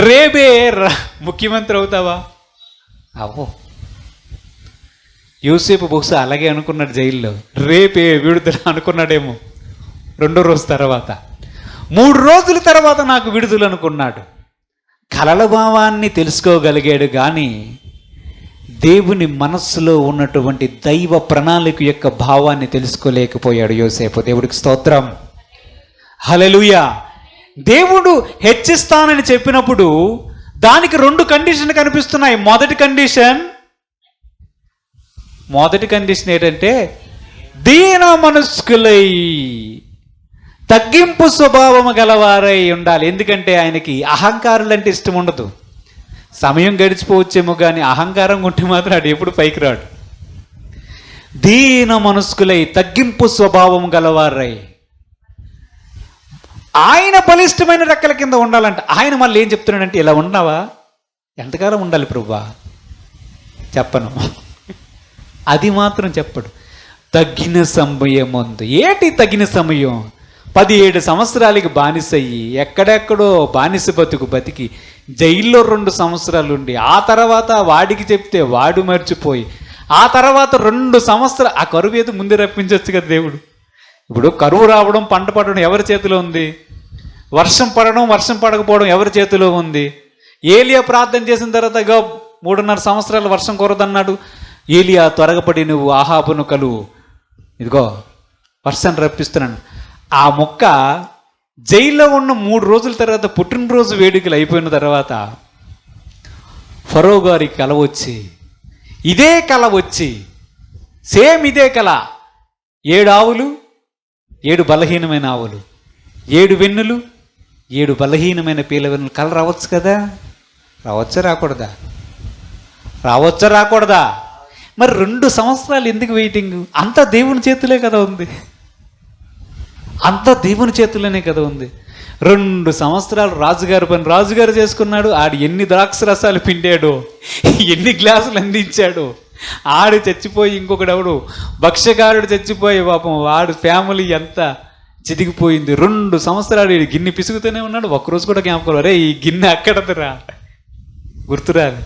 రేపే ముఖ్యమంత్రి అవుతావా? అవో. యోసేపు బహుశా అలాగే అనుకున్నాడు జైల్లో. రేపే విడుదల అనుకున్నాడేమో. 2వ రోజు తర్వాత, 3 రోజుల తర్వాత నాకు విడుదల అనుకున్నాడు. కలల భావాన్ని తెలుసుకోగలిగాడు, కానీ దేవుని మనస్సులో ఉన్నటువంటి దైవ ప్రణాళిక యొక్క భావాన్ని తెలుసుకోలేకపోయాడు యోసేపు. దేవుడికి స్తోత్రం. హల్లెలూయా. దేవుడు హెచ్చిస్తానని చెప్పినప్పుడు దానికి 2 కండిషన్ కనిపిస్తున్నాయి. మొదటి కండిషన్ ఏంటంటే దీన మనస్కులై, తగ్గింపు స్వభావము గలవారై ఉండాలి. ఎందుకంటే ఆయనకి అహంకారులంటే ఇష్టం ఉండదు. సమయం గడిచిపోవచ్చేమో కానీ అహంకారం ఉంటే మాత్రం ఆడు ఎప్పుడు పైకి రాడు. దీన మనస్కులై, తగ్గింపు స్వభావం గలవారై ఆయన బలిష్టమైన రెక్కల కింద ఉండాలంట. ఆయన మళ్ళీ ఏం చెప్తున్నాడంటే, ఇలా ఉన్నావా? ఎంతకాలం ఉండాలి ప్రభువా? చెప్పను. అది మాత్రం చెప్పడు. తగిన సమయం ఉంది. ఏంటి తగిన సమయం? 17 సంవత్సరాలకి బానిసయ్యి, ఎక్కడెక్కడో బానిస బతికి జైల్లో 2 సంవత్సరాలు ఉండి, ఆ తర్వాత వాడికి చెప్తే వాడు మర్చిపోయి, ఆ తర్వాత 2 సంవత్సరాలు ఆ కరువు ఏదో ముందే రప్పించవచ్చు కదా దేవుడు. ఇప్పుడు కరువు రావడం, పంట పడడం ఎవరి చేతిలో ఉంది? వర్షం పడడం, వర్షం పడకపోవడం ఎవరి చేతిలో ఉంది? ఏలియా ప్రార్థన చేసిన తర్వాత 3.5 సంవత్సరాలు వర్షం కురదన్నాడు. ఏలియా త్వరగపడి నువ్వు ఆహాబును కలువు, ఇదిగో వర్షం రప్పిస్తున్నాను. ఆ మొక్క జైల్లో ఉన్న 3 రోజుల తర్వాత పుట్టినరోజు వేడుకలు అయిపోయిన తర్వాత ఫరో గారి కల వచ్చి, ఇదే కల వచ్చి, సేమ్ ఇదే కల, 7 ఆవులు, 7 బలహీనమైన ఆవులు, 7 వెన్నులు, 7 బలహీనమైన పీల వెన్నులు. కల రావచ్చు కదా? రావచ్చా రాకూడదా? మరి 2 సంవత్సరాలు ఎందుకు వెయిటింగ్? అంతా దేవుని చేతులే కదా ఉంది. అంతా దేవుని చేతుల్లోనే కదా ఉంది. 2 సంవత్సరాలు రాజుగారి పని రాజుగారు చేసుకున్నాడు. ఆడు ఎన్ని ద్రాక్ష రసాలు పిండాడో, ఎన్ని గ్లాసులు అందించాడో. ఆడు చచ్చిపోయి ఇంకొకడు ఎవడు భక్ష్యకారుడు చచ్చిపోయి పాపం వాడు ఫ్యామిలీ ఎంత చితికిపోయింది. 2 సంవత్సరాలు ఈ గిన్నె పిసుగుతూనే ఉన్నాడు. ఒక్కరోజు కూడా జ్ఞాపకం, అరే ఈ గిన్నె అక్కడదిరా, గుర్తురాలి.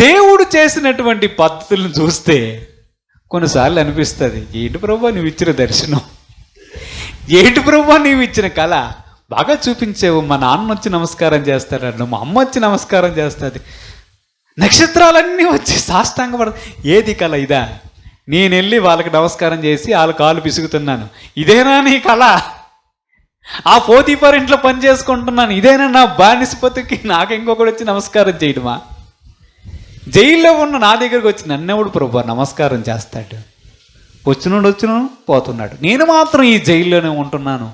దేవుడు చేసినటువంటి పద్ధతులను చూస్తే కొన్నిసార్లు అనిపిస్తుంది, ఏంటి ప్రభువా నువ్వు ఇచ్చిన దర్శనం, ఏంటి ప్రభువా నీవు ఇచ్చిన కళ, బాగా చూపించావు. మా నాన్న వచ్చి నమస్కారం చేస్తాడు, మా అమ్మ వచ్చి నమస్కారం చేస్తుంది, నక్షత్రాలన్నీ వచ్చి సాష్టాంగపడ. ఏది కళ? ఇదా? నేను వెళ్ళి వాళ్ళకి నమస్కారం చేసి వాళ్ళ కాలు పిసుగుతున్నాను, ఇదేనా నీ కళ? ఆ పోతీఫర్ ఇంట్లో పని చేసుకుంటున్నాను, ఇదేనా నా బానిసపతికి నాకు ఇంకొకటి వచ్చి నమస్కారం చేయడమా? జైల్లో ఉన్న నా దగ్గరకు వచ్చి నన్నెవడు ప్రభు నమస్కారం చేస్తాడు? వచ్చిన పోతున్నాడు, నేను మాత్రం ఈ జైల్లోనే ఉంటున్నాను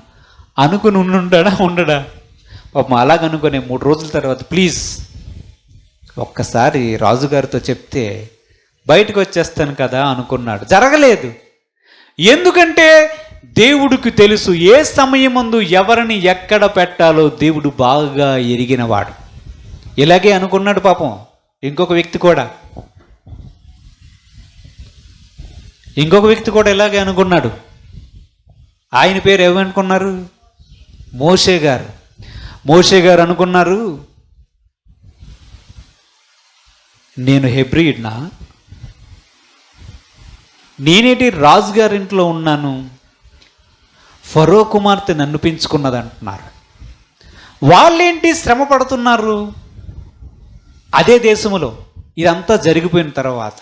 అనుకుని ఉండడా? పాపం అలాగనుకునే 3 రోజుల తర్వాత ప్లీజ్ ఒక్కసారి రాజుగారితో చెప్తే బయటకు వచ్చేస్తాను కదా అనుకున్నాడు. జరగలేదు. ఎందుకంటే దేవుడికి తెలుసు ఏ సమయమందు ఎవరిని ఎక్కడ పెట్టాలో దేవుడు బాగా ఎరిగినవాడు. ఇలాగే అనుకున్నాడు పాపం ఇంకొక వ్యక్తి కూడా ఇలాగే అనుకున్నాడు. ఆయన పేరు ఏమనుకున్నారు? మోషే గారు. మోషే గారు అనుకున్నారు, నేను హెబ్రీడ్నా, నేనేటి రాజుగారింట్లో ఉన్నాను, ఫరో కుమార్తె నన్ను పెంచుకున్నది అంటున్నారు. వాళ్ళేంటి శ్రమ పడుతున్నారు అదే దేశంలో. ఇదంతా జరిగిపోయిన తర్వాత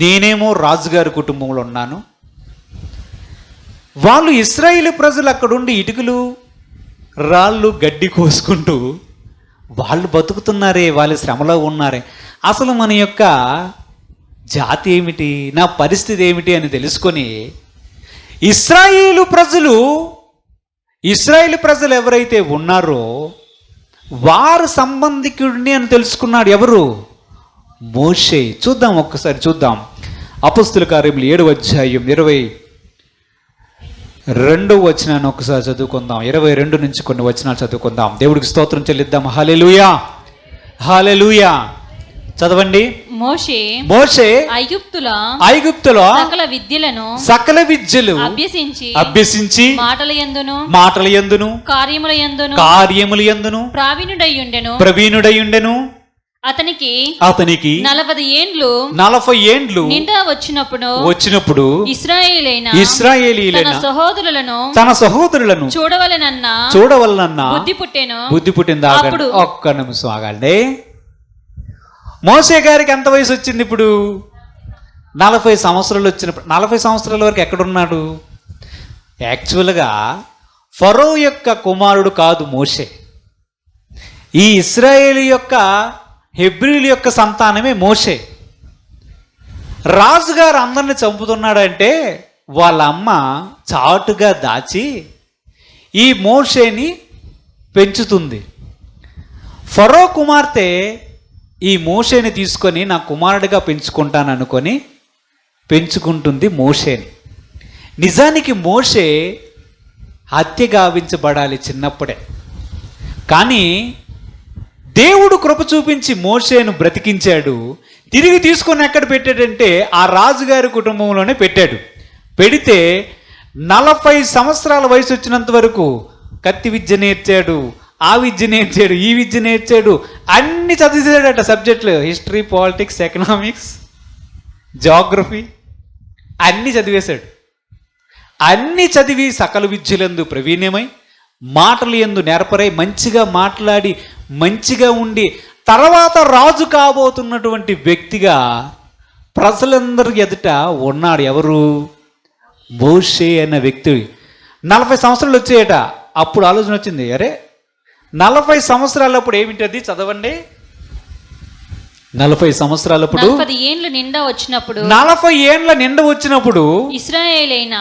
నేనేమో రాజుగారి కుటుంబంలో ఉన్నాను, వాళ్ళు ఇశ్రాయేలు ప్రజలు అక్కడుండి ఇటుకలు రాళ్ళు గడ్డి కోసుకుంటూ వాళ్ళు బతుకుతున్నారే, వాళ్ళ శ్రమలో ఉన్నారే. అసలు మన యొక్క జాతి ఏమిటి, నా పరిస్థితి ఏమిటి అని తెలుసుకొని ఇశ్రాయేలు ప్రజలు ఎవరైతే ఉన్నారో వారు సంబంధికుడిని అని తెలుసుకున్నాడు. ఎవరు? మోషే. చూద్దాం, ఒక్కసారి చూద్దాం. అపొస్తలుల కార్యములు 7వ అధ్యాయం 22వ వచనాన్ని ఒకసారి చదువుకుందాం. 22 నుంచి కొన్ని వచనాలు చదువుకుందాం. దేవుడికి స్తోత్రం చెల్లిద్దాం. హల్లెలూయా, హల్లెలూయా. చదవండి. మోషే ఐగుప్తులో సకల విద్యలు అభ్యసించి మాటల యందును కార్యముల యందును ప్రవీణుడయ్యుండెను. అతనికి 40 ఏండ్లు నిండా వచ్చినప్పుడు ఇశ్రాయేలీలైన తన సహోదరులను చూడవలనన్న బుద్ధి పుట్టింది. ఒక్క నిమిషం ఆగండి. మోషే గారికి ఎంత వయసు వచ్చింది ఇప్పుడు? 40 సంవత్సరాలు వచ్చినప్పుడు. 40 సంవత్సరాల వరకు ఎక్కడున్నాడు? యాక్చువల్గా ఫరో యొక్క కుమారుడు కాదు మోషే. ఈ ఇశ్రాయేలు యొక్క హెబ్రీల యొక్క సంతానమే మోషే. రాజుగారు అందరిని చంపుతున్నాడంటే వాళ్ళ అమ్మ చాటుగా దాచి ఈ మోషేని పెంచుతుంది. ఫరో కుమార్తె ఈ మోషేని తీసుకొని నా కుమారుడిగా పెంచుకుంటాను అనుకొని పెంచుకుంటుంది మోషేని. నిజానికి మోషే హత్య గావించబడాలి చిన్నప్పుడే. కానీ దేవుడు కృప చూపించి మోషేను బ్రతికించాడు. తిరిగి తీసుకొని ఎక్కడ పెట్టాడంటే ఆ రాజుగారి కుటుంబంలోనే పెట్టాడు. పెడితే 40 సంవత్సరాల వయసు వచ్చినంత వరకు కత్తి విద్య నేర్చాడు, ఆ విద్య నేర్చాడు, ఈ విద్య నేర్చాడు, అన్ని చదివేశాడట సబ్జెక్టులు. హిస్టరీ, పాలిటిక్స్, ఎకనామిక్స్, జాగ్రఫీ అన్నీ చదివేశాడు. అన్నీ చదివి సకల విద్యలందు ప్రవీణ్యమై మాటలు యందు నేర్పరై మంచిగా మాట్లాడి మంచిగా ఉండి తర్వాత రాజు కాబోతున్నటువంటి వ్యక్తిగా ప్రజలందరి ఎదుట ఉన్నాడు. ఎవరు? మోషే అన్న వ్యక్తి. 40 సంవత్సరాలు వచ్చాయట. అప్పుడు ఆలోచన వచ్చింది, అరే 40 సంవత్సరాలప్పుడు ఏమిటది? చదవండి. 40 సంవత్సరాలప్పుడు 40 ఏండ్ల నిండా వచ్చినప్పుడు ఇశ్రాయేలీలైన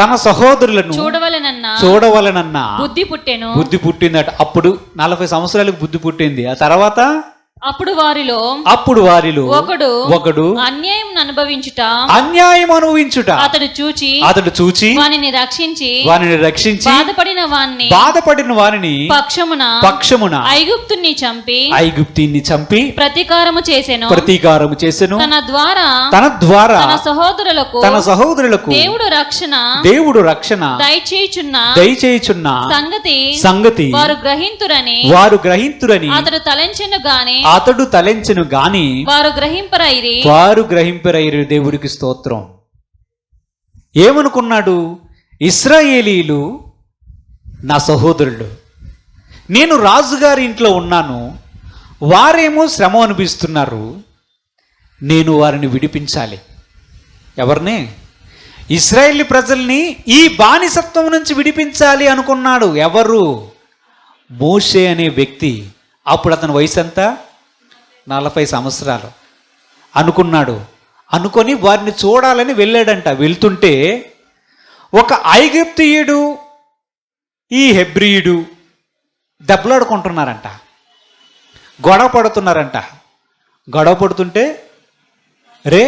తన సహోదరులను చూడవలనన్న బుద్ధి పుట్టిందట. అప్పుడు 40 సంవత్సరాలకు బుద్ధి పుట్టింది. ఆ తర్వాత అప్పుడు వారిలో ఒకడు అన్యాయం అనుభవించుట అతడు చూచి వానిని రక్షించి బాధపడిన వారిని పక్షమున ఐగుప్తుని చంపి ప్రతీకారము చేసెను. తన ద్వారా తన సహోదరులకు దేవుడు రక్షణ దయచేయుచున్న సంగతి వారు గ్రహింతురని అతడు తలంచెను గాని వారు గ్రహింపరైరి. దేవుడికి స్తోత్రం. ఏమనుకున్నాడు? ఇశ్రాయేలీలు నా సహోదరులు, నేను రాజుగారి ఇంట్లో ఉన్నాను, వారేమో శ్రమ అనిపిస్తున్నారు, నేను వారిని విడిపించాలి. ఎవరిని? ఇశ్రాయేలీ ప్రజల్ని ఈ బానిసత్వం నుంచి విడిపించాలి అనుకున్నాడు. ఎవరు? మోషే అనే వ్యక్తి. అప్పుడు అతని వయసు ఎంత? 40 సంవత్సరాలు అనుకున్నాడు. అనుకొని వారిని చూడాలని వెళ్ళాడంట. వెళ్తుంటే ఒక ఐగుప్తీయుడు, ఈ హెబ్రీయుడు దెబ్బలాడుకుంటున్నారంట, గొడవ పడుతుంటే రే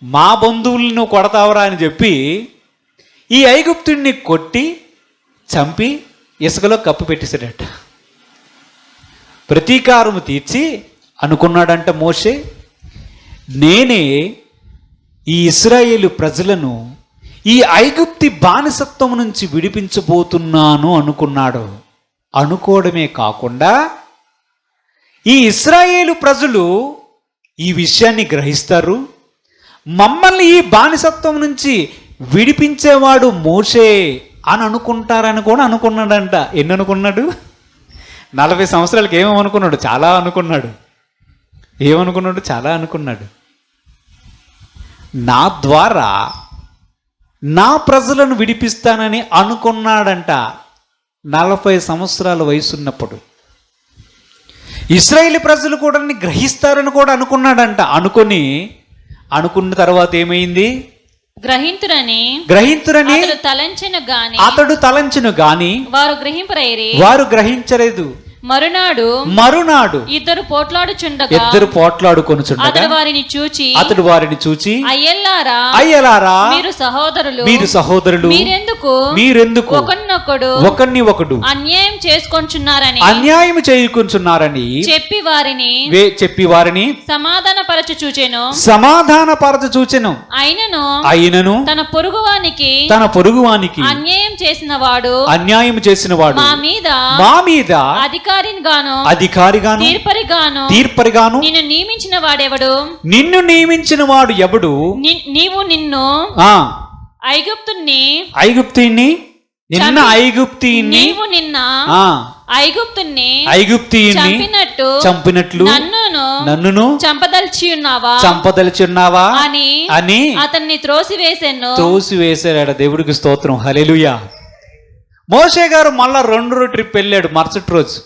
మా బంధువుల్ని నువ్వు కొడతావరా అని చెప్పి ఈ ఐగుప్తుడిని కొట్టి చంపి ఇసుకలో కప్పు పెట్టేశాడట. ప్రతీకారము తీర్చి అనుకున్నాడంట మోషే, నేనే ఈ ఇశ్రాయేలు ప్రజలను ఈ ఐగుప్తి బానిసత్వం నుంచి విడిపించబోతున్నాను అనుకున్నాడు. అనుకోవడమే కాకుండా ఈ ఇశ్రాయేలు ప్రజలు ఈ విషయాన్ని గ్రహిస్తారు. మమ్మల్ని ఈ బానిసత్వం నుంచి విడిపించేవాడు మోషే అని అనుకుంటారని కూడా అనుకున్నాడంట. ఎన్ని అనుకున్నాడు? 40 సంవత్సరాలకి ఏమనుకున్నాడు? చాలా అనుకున్నాడు. ఏమనుకున్నాడు? చాలా అనుకున్నాడు. నా ద్వారా నా ప్రజలను విడిపిస్తానని అనుకున్నాడంట. 40 సంవత్సరాల వయసున్నప్పుడు ఇశ్రాయేలు ప్రజలు కూడా గ్రహిస్తారని కూడా అనుకున్నాడంట. అనుకున్న తర్వాత ఏమైంది? గ్రహింతురని అతడు తలంచెను గాని వారు గ్రహించలేదు. మరునాడు ఇద్దరు పోట్లాడుకొనుచుండగా అతడు వారిని చూచి అయ్యలారా మీరు సహోదరులు మీరెందుకు ఒకరిని ఒకడు అన్యాయం చేసుకొంచున్నారని చెప్పి వారిని సమాధానపరచ చూచెను. అయినను తన పొరుగువానికి అన్యాయం చేసిన వాడు మా మీద అధికారిగాను తీర్పరిగాను నిన్ను నియమించిన వాడు ఎవడు? నీవు నిన్ను ఐగుప్తుని చంపినట్లు నన్నును చంపదలిచున్నావా అని అతన్ని త్రోసివేశాడు. దేవుడికి స్తోత్రం, హల్లెలూయా. మోషే గారు మళ్ళా 2 ట్రిప్ వెళ్ళాడు. మరుసటి రోజు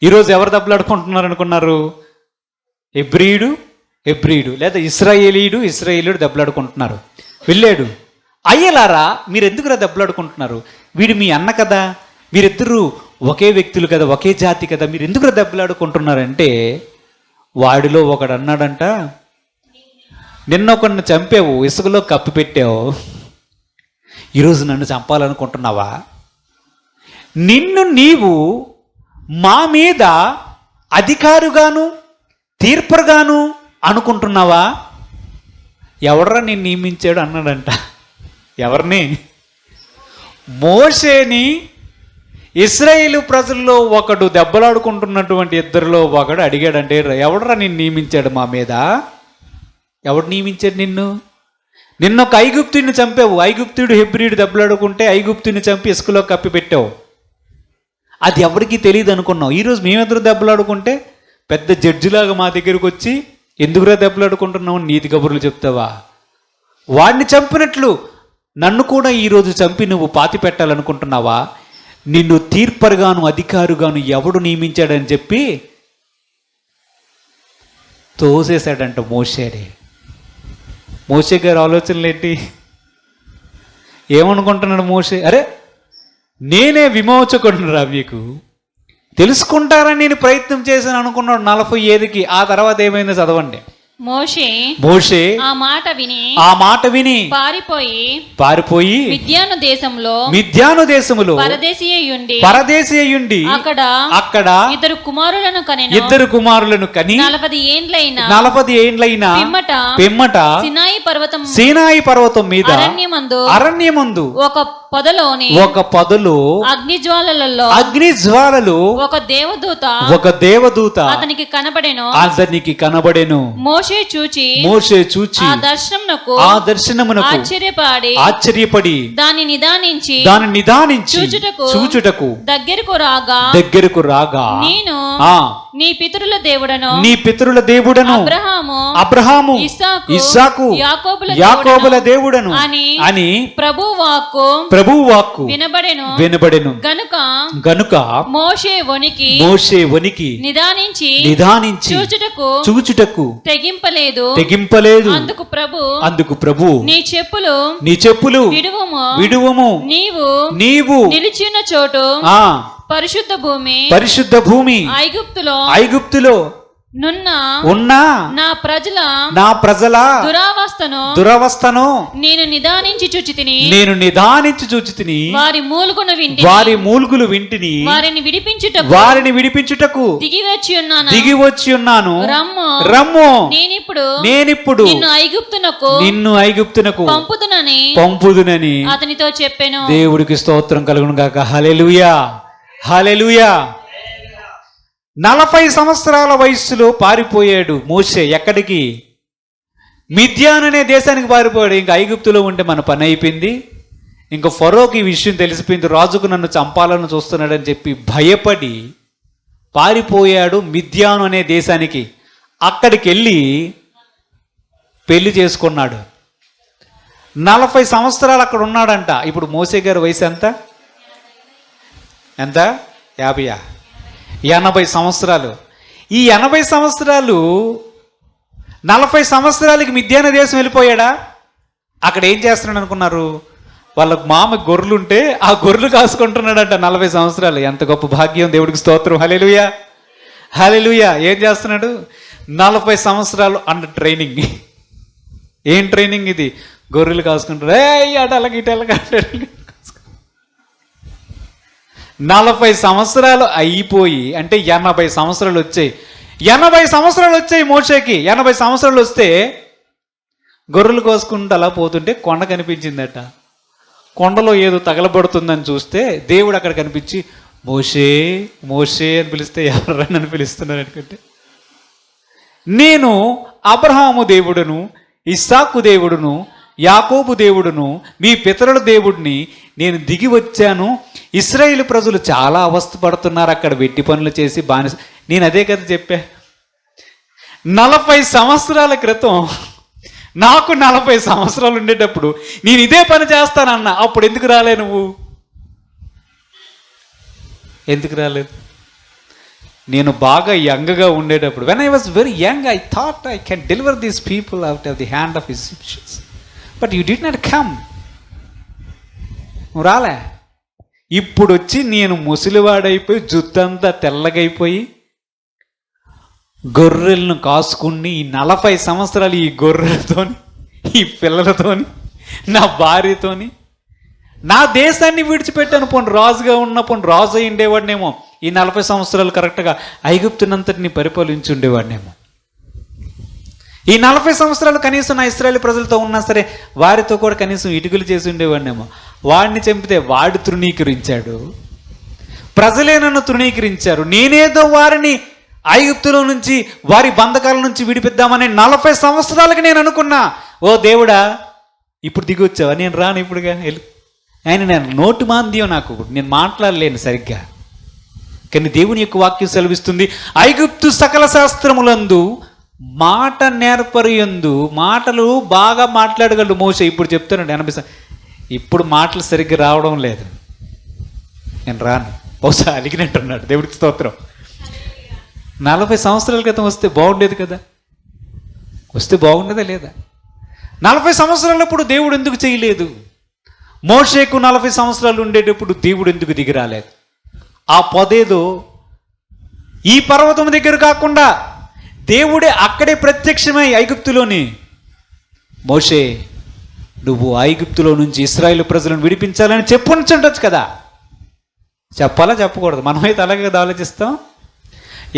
ఈరోజు ఎవరు దెబ్బలాడుకుంటున్నారు అనుకున్నారు? ఎబ్రీయుడు లేదా ఇశ్రాయేలీయుడు దెబ్బలాడుకుంటున్నారు. వెళ్ళాడు. అయ్యలారా మీరు ఎందుకురా దెబ్బలాడుకుంటున్నారు? వీడు మీ అన్న కదా, మీరిద్దరూ ఒకే వ్యక్తులు కదా, ఒకే జాతి కదా, మీరు ఎందుకురా దెబ్బలాడుకుంటున్నారంటే వాడిలో ఒకడు అన్నాడంట, నిన్నొకడిని చంపావు, ఇసుకలో కప్పి పెట్టావు, ఈరోజు నన్ను చంపాలనుకుంటున్నావా? నిన్ను నీవు మా మీద అధికారుగాను తీర్పరుగాను అనుకుంటున్నావా? ఎవడరా నేను నియమించాడు అన్నాడంట. ఎవరిని? మోషేని. ఇశ్రాయేలు ప్రజల్లో ఒకడు దెబ్బలాడుకుంటున్నటువంటి ఇద్దరిలో ఒకడు అడిగాడంటే, ఎవడరా నిన్ను నియమించాడు మా మీద? ఎవడు నియమించాడు నిన్ను? నిన్నొక ఐగుప్తుని చంపావు, ఐగుప్తుడు హెబ్రీయుడు దెబ్బలాడుకుంటే ఐగుప్తుని చంపి ఇసుకలో కప్పి పెట్టావు. అది ఎవరికి తెలియదు అనుకున్నావు. ఈరోజు మేమిద్దరు దెబ్బలాడుకుంటే పెద్ద జడ్జిలాగా మా దగ్గరకు వచ్చి ఎందుకురా దెబ్బలాడుకుంటున్నావు నీతి కబుర్లు చెప్తావా? వాడిని చంపినట్లు నన్ను కూడా ఈరోజు చంపి నువ్వు పాతి పెట్టాలనుకుంటున్నావా? నిన్ను తీర్పరుగాను అధికారుగాను ఎవడు నియమించాడని చెప్పి తోసేశాడంట మోషే గారి ఆలోచనలు ఏంటి? ఏమనుకుంటున్నాడు మోషే? అరే నేనే విమోచకుడురా, మీకు తెలుసుకుంటారని నేను ప్రయత్నం చేశాను అనుకున్నాడు 40 ఆ తర్వాత ఏమైందో చదవండి. మోషే ఆ మాట విని పారిపోయి మిద్యాను దేశములో పరదేశీయుండి అక్కడ ఇద్దరు కుమారులను కని 40 ఏండ్లైన పిమ్మట సీనాయి పర్వతం మీద అరణ్యమందు ఒక పొదలో అగ్నిజ్వాలలు ఒక దేవదూత అతనికి కనబడెను. మోషే చూచి ఆ దర్శనమునకు ఆశ్చర్యపడి దాన్ని నిదానించి చూచుటకు దగ్గరకు రాగా నేను నీ పితరుల దేవుడను అబ్రహాము ఇస్సాకు యాకోబుల దేవుడను అని ప్రభువు వాక్కు వినబడెను. గనుక మోషే వణికి నిదానించి చూచుటకు తెగింపలేదు. అందుకు ప్రభు నీ చెప్పులు విడువము, నీవు నిలిచిన చోటు పరిశుద్ధ భూమి ఐగుప్తులో ఉన్నా నా ప్రజల దురవస్థను నేను నిదానించి చూచి తిని వారి మూలుగులు వింటిని వారిని విడిపించుటకు దిగి వచ్చి ఉన్నాను. రమ్ము నేనిప్పుడు నిన్ను ఐగుప్తునకు పంపుదునని అతనితో చెప్పాను. దేవుడికి స్తోత్రం కలుగును గాక. హల్లెలూయా, హల్లెలూయా. 40 సంవత్సరాల వయస్సులో పారిపోయాడు మోషే. ఎక్కడికి? మిద్యాన్ అనే దేశానికి పారిపోయాడు. ఇంకా ఐగుప్తులో ఉంటే మన పని అయిపోయింది. ఇంకా ఫరోకి ఈ విషయం తెలిసిపోయింది, రాజుకు నన్ను చంపాలని చూస్తున్నాడని చెప్పి భయపడి పారిపోయాడు మిద్యాను అనే దేశానికి. అక్కడికి వెళ్ళి పెళ్లి చేసుకున్నాడు. 40 సంవత్సరాలు అక్కడ ఉన్నాడంట. ఇప్పుడు మోసే గారి వయసు ఎంత? 80 సంవత్సరాలు. ఈ 80 సంవత్సరాలు 40 సంవత్సరాలకి మిద్యాన దేశం వెళ్ళిపోయాడా? అక్కడ ఏం చేస్తున్నాడు అనుకున్నారు? వాళ్ళకు మామ గొర్రెలుంటే ఆ గొర్రెలు కాసుకుంటున్నాడంట 40 సంవత్సరాలు. ఎంత గొప్ప భాగ్యం, దేవుడికి స్తోత్రం. హల్లెలూయా, హల్లెలూయా. ఏం చేస్తున్నాడు? 40 సంవత్సరాలు అండర్ ట్రైనింగ్. ఏం ట్రైనింగ్ ఇది? గొర్రెలు కాసుకుంటారు. అటలకి ఇటలకి 40 సంవత్సరాలు అయిపోయి, అంటే 80 సంవత్సరాలు వచ్చాయి. 80 సంవత్సరాలు వచ్చాయి మోషేకి. 80 సంవత్సరాలు వస్తే గొర్రెలు కోసుకుంటూ అలా పోతుంటే కొండ కనిపించిందట. కొండలో ఏదో తగలబడుతుందని చూస్తే దేవుడు అక్కడ కనిపించి మోషే మోషే అని పిలిస్తే ఎవరని పిలుస్తున్నారు అనుకుంటే, నేను అబ్రహాము దేవుడును, ఇస్సాకు దేవుడును, యాకోబు దేవుడును, మీ పితరుల దేవుడిని నేను దిగి వచ్చాను. ఇశ్రాయేలు ప్రజలు చాలా అవస్థపడుతున్నారు అక్కడ వెట్టి పనులు చేసి బానిస. నేను అదే కదా చెప్పా. 40 సంవత్సరాల క్రితం నాకు 40 సంవత్సరాలు ఉండేటప్పుడు నేను ఇదే పని చేస్తానన్నా. అప్పుడు ఎందుకు రాలే నువ్వు? ఎందుకు రాలేదు? నేను బాగా యంగ్గా ఉండేటప్పుడు, when I was very young, I thought I can deliver these people out of the hand of Egyptians, but you did not come. నువ్వు రాలే. ఇప్పుడు వచ్చి నేను ముసలివాడైపోయి జుత్తంతా తెల్లగైపోయి గొర్రెలను కాసుకుని ఈ 40 సంవత్సరాలు ఈ గొర్రెలతోని, ఈ పిల్లలతోని, నా భార్యతోని నా దేశాన్ని విడిచిపెట్టాను. పోను రాజుగా ఉన్నప్పుడు రాజు అయి ఉండేవాడినేమో. ఈ 40 సంవత్సరాలు కరెక్ట్గా ఐగుప్తునంతటిని పరిపాలించి ఉండేవాడినేమో. ఈ 40 సంవత్సరాలు కనీసం నా ఇశ్రాయేలు ప్రజలతో ఉన్నా సరే వారితో కూడా కనీసం ఇటుకలు చేసి ఉండేవాడినేమో. వాడిని చంపితే వాడు తృణీకరించాడు, ప్రజలే నన్ను తృణీకరించారు. నేనేదో వారిని ఐగుప్తులో నుంచి, వారి బంధకాల నుంచి విడిపిద్దామని 40 సంవత్సరాలకి నేను అనుకున్నా. ఓ దేవుడా, ఇప్పుడు దిగి వచ్చావా? నేను రాను ఇప్పుడుగా వెళ్ళి. ఆయన నేను నోటి మాంద్యం, నాకు నేను మాట్లాడలేను సరిగ్గా. కానీ దేవుని యొక్క వాక్యం సెలవిస్తుంది, ఐగుప్తు సకల శాస్త్రములందు మాట నేర్పరియందు. మాటలు బాగా మాట్లాడగలడు మోషే. ఇప్పుడు చెప్తున్నాడు 80. ఇప్పుడు మాటలు సరిగ్గా రావడం లేదు. నేను రాను. బహుశా అలిగినట్టున్నాడు. దేవుడికి స్తోత్రం. 40 సంవత్సరాల క్రితం వస్తే బాగుండేది కదా. వస్తే బాగుండేదా లేదా? 40 సంవత్సరాలప్పుడు దేవుడు ఎందుకు చేయలేదు? మోషేకు 40 సంవత్సరాలు ఉండేటప్పుడు దేవుడు ఎందుకు దిగి రాలేదు? ఆ పొదేదో ఈ పర్వతం దగ్గర కాకుండా దేవుడే అక్కడే ప్రత్యక్షమై ఐగుప్తులోని, మోషే నువ్వు ఐగుప్తులో నుంచి ఇశ్రాయేలు ప్రజలను విడిపించాలని చెప్పుంచుండొచ్చు కదా. చెప్పాలా చెప్పకూడదు? మనమైతే అలాగే కదా ఆలోచిస్తాం.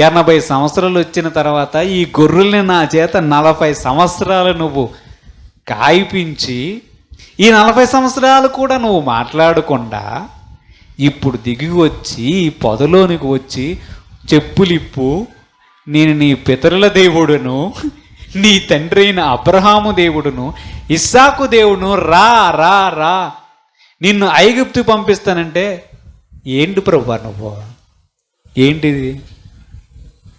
80 సంవత్సరాలు వచ్చిన తర్వాత ఈ గొర్రెల్ని నా చేత 40 సంవత్సరాలు నువ్వు కాయిపించి, ఈ 40 సంవత్సరాలు కూడా నువ్వు మాట్లాడకుండా ఇప్పుడు దిగి వచ్చి ఈ పొదలోనికి వచ్చి చెప్పులిప్పు, నేను నీ పితరుల దేవుడును, నీ తండ్రి అయిన అబ్రహాము దేవుడును, ఇస్సాకు దేవుడును, రా రా రా నిన్ను ఐగుప్తు పంపిస్తానంటే ఏంటి ప్రభువా నువ్వు? ఏంటిది?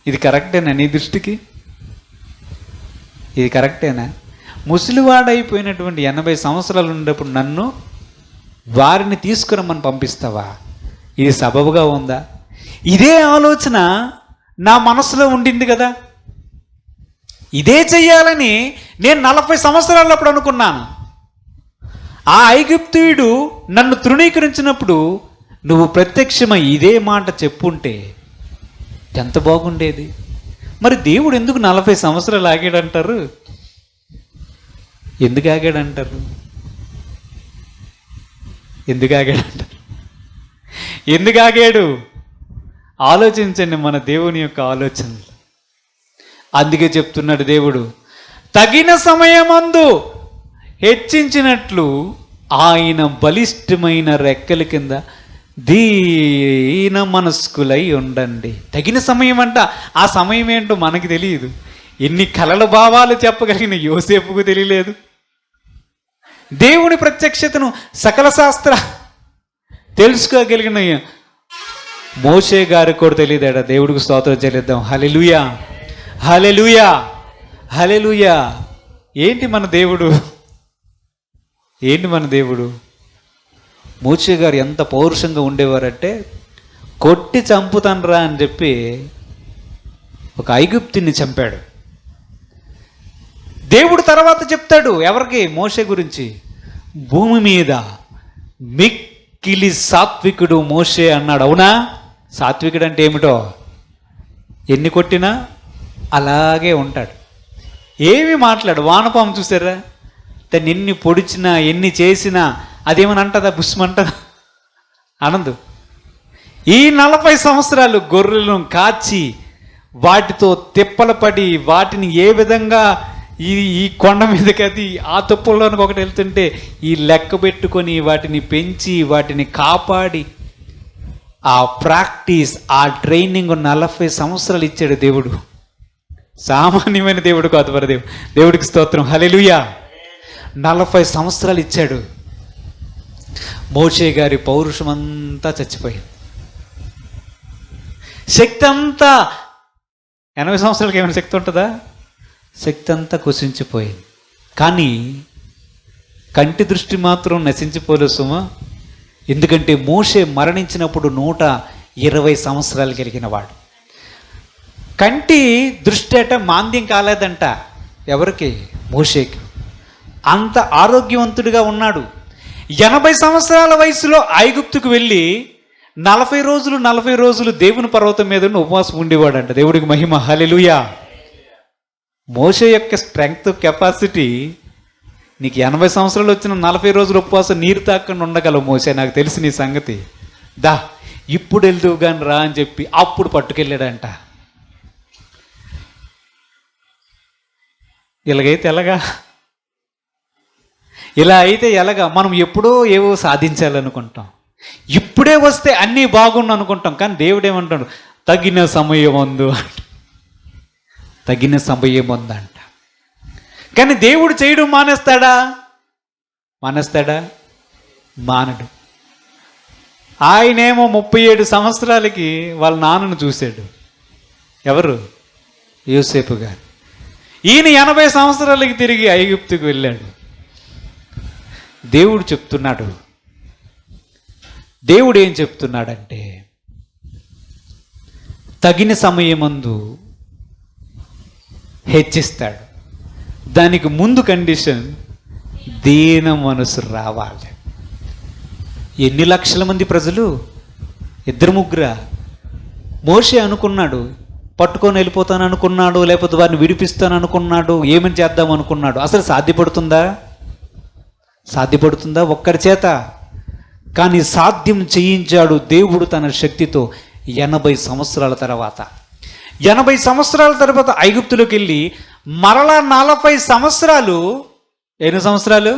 ఇది కరెక్టేనా నీ దృష్టికి? ఇది కరెక్టేనా? ముసలివాడైపోయినటువంటి 80 సంవత్సరాలు ఉండేప్పుడు నన్ను వారిని తీసుకురమ్మని పంపిస్తావా? ఇది సబబుగా ఉందా? ఇదే ఆలోచన నా మనసులో ఉండింది కదా. ఇదే చెయ్యాలని నేను 40 సంవత్సరాలప్పుడు అనుకున్నాను. ఆ ఐగుప్తీయుడు నన్ను తృణీకరించినప్పుడు నువ్వు ప్రత్యక్షమై ఇదే మాట చెప్పుంటే ఎంత బాగుండేది. మరి దేవుడు ఎందుకు 40 సంవత్సరాలు ఆగాడంటారు? ఎందుకు ఆగాడంటారు? ఎందుకు ఆగాడంటారు? ఎందుకు ఆగాడు? ఆలోచించండి మన దేవుని యొక్క ఆలోచనలు. అందుకే చెప్తున్నాడు దేవుడు, తగిన సమయమందు హెచ్చించినట్లు ఆయన బలిష్టమైన రెక్కల కింద దీన మనస్కులై ఉండండి. తగిన సమయం అంట. ఆ సమయం ఏంటో మనకి తెలియదు. ఎన్ని కలల భావాలు చెప్పగలిగిన యోసేపుకు తెలియలేదు. దేవుని ప్రత్యక్షతను సకల శాస్త్ర తెలుసుకోగలిగిన మోషే గారికి కూడా తెలియదాడ. దేవుడికి స్తోత్రం చెల్లిద్దాం. హల్లెలూయా, హల్లెలూయా, హల్లెలూయా. ఏంటి మన దేవుడు? ఏంటి మన దేవుడు? మోషే గారు ఎంత పౌరుషంగా ఉండేవారంటే, కొట్టి చంపుతాన్రా అని చెప్పి ఒక ఐగుప్తుని చంపాడు. దేవుడు తర్వాత చెప్తాడు ఎవరికి? మోషే గురించి, భూమి మీద మిక్కిలి సాత్వికుడు మోషే అన్నాడు. అవునా? సాత్వికుడు అంటే ఏమిటో, ఎన్ని కొట్టినా అలాగే ఉంటాడు, ఏమి మాట్లాడు. వానపాము చూసారా? దాన్ని ఎన్ని పొడిచినా ఎన్ని చేసినా అదేమని అంటదా? బుస్మంటదా? అనందు. ఈ 40 సంవత్సరాలు గొర్రెలను కాచి వాటితో తిప్పలు పడి వాటిని ఏ విధంగా ఈ కొండ మీదకి అది ఆ తుప్పల్లోనికి ఒకటి వెళ్తుంటే ఈ లెక్క పెట్టుకొని వాటిని పెంచి వాటిని కాపాడి ఆ ప్రాక్టీస్, ఆ ట్రైనింగ్ 40 సంవత్సరాలు ఇచ్చాడు దేవుడు. సామాన్యమైన దేవుడు కాదు మరి దేవుడికి స్తోత్రం. హల్లెలూయా. 40 సంవత్సరాలు ఇచ్చాడు. మోషే గారి పౌరుషం అంతా చచ్చిపోయింది. శక్తి అంతా 80 సంవత్సరాలకి ఏమైనా శక్తి ఉంటుందా? శక్తి అంతా కుసించిపోయింది. కానీ కంటి దృష్టి మాత్రం నశించిపోలేదు సుమా. ఎందుకంటే మోషే మరణించినప్పుడు 120 సంవత్సరాలు కలిగిన వాడు. కంటి దృష్టి అట మాంద్యం కాలేదంట. ఎవరికి? మోషేకి. అంత ఆరోగ్యవంతుడిగా ఉన్నాడు. 80 సంవత్సరాల వయసులో ఐగుప్తుకు వెళ్ళి 40 రోజులు దేవుని పర్వతం మీద ఉపవాసం ఉండేవాడంట. దేవుడికి మహిమ. హల్లెలూయా. మోషే యొక్క స్ట్రెంగ్త్, కెపాసిటీ నీకు 80 సంవత్సరాలు వచ్చిన 40 రోజులు ఉపవాసం నీరు తాకుండా ఉండగలవు మోషే. నాకు తెలిసి నీ సంగతి. దా ఇప్పుడు వెళ్దువు కానీ రా అని చెప్పి అప్పుడు పట్టుకెళ్ళాడంట. ఇలాగైతే ఎలాగా? ఇలా అయితే ఎలాగా? మనం ఎప్పుడో ఏవో సాధించాలనుకుంటాం, ఇప్పుడే వస్తే అన్నీ బాగుండు అనుకుంటాం. కానీ దేవుడు ఏమంటాడు? తగిన సమయం అందు అంట. తగిన సమయం ఉందంట. కానీ దేవుడు చేయడం మానేస్తాడా? మానడు. ఆయనేమో 37 సంవత్సరాలకి వాళ్ళ నాన్నను చూశాడు. ఎవరు? యోసేపు గారు. ఈయన 80 సంవత్సరాలకి తిరిగి ఐగుప్తుకు వెళ్ళాడు. దేవుడు చెప్తున్నాడు. దేవుడు ఏం చెప్తున్నాడంటే, తగిన సమయమందు హెచ్చిస్తాడు. దానికి ముందు కండిషన్ దీన మనసు రావాలి. ఎన్ని లక్షల మంది ప్రజలు? 2-3. మోషే అనుకున్నాడు పట్టుకొని వెళ్ళిపోతాను అనుకున్నాడు, లేకపోతే వారిని విడిపిస్తాను అనుకున్నాడు, ఏమని చేద్దాం అనుకున్నాడు. అసలు సాధ్యపడుతుందా ఒక్కరి చేత? కానీ సాధ్యం చేయించాడు దేవుడు తన శక్తితో. 80 సంవత్సరాల తర్వాత 80 సంవత్సరాల తర్వాత ఐగుప్తులోకి వెళ్ళి మరలా 40 సంవత్సరాలు. ఎన్ని సంవత్సరాలు?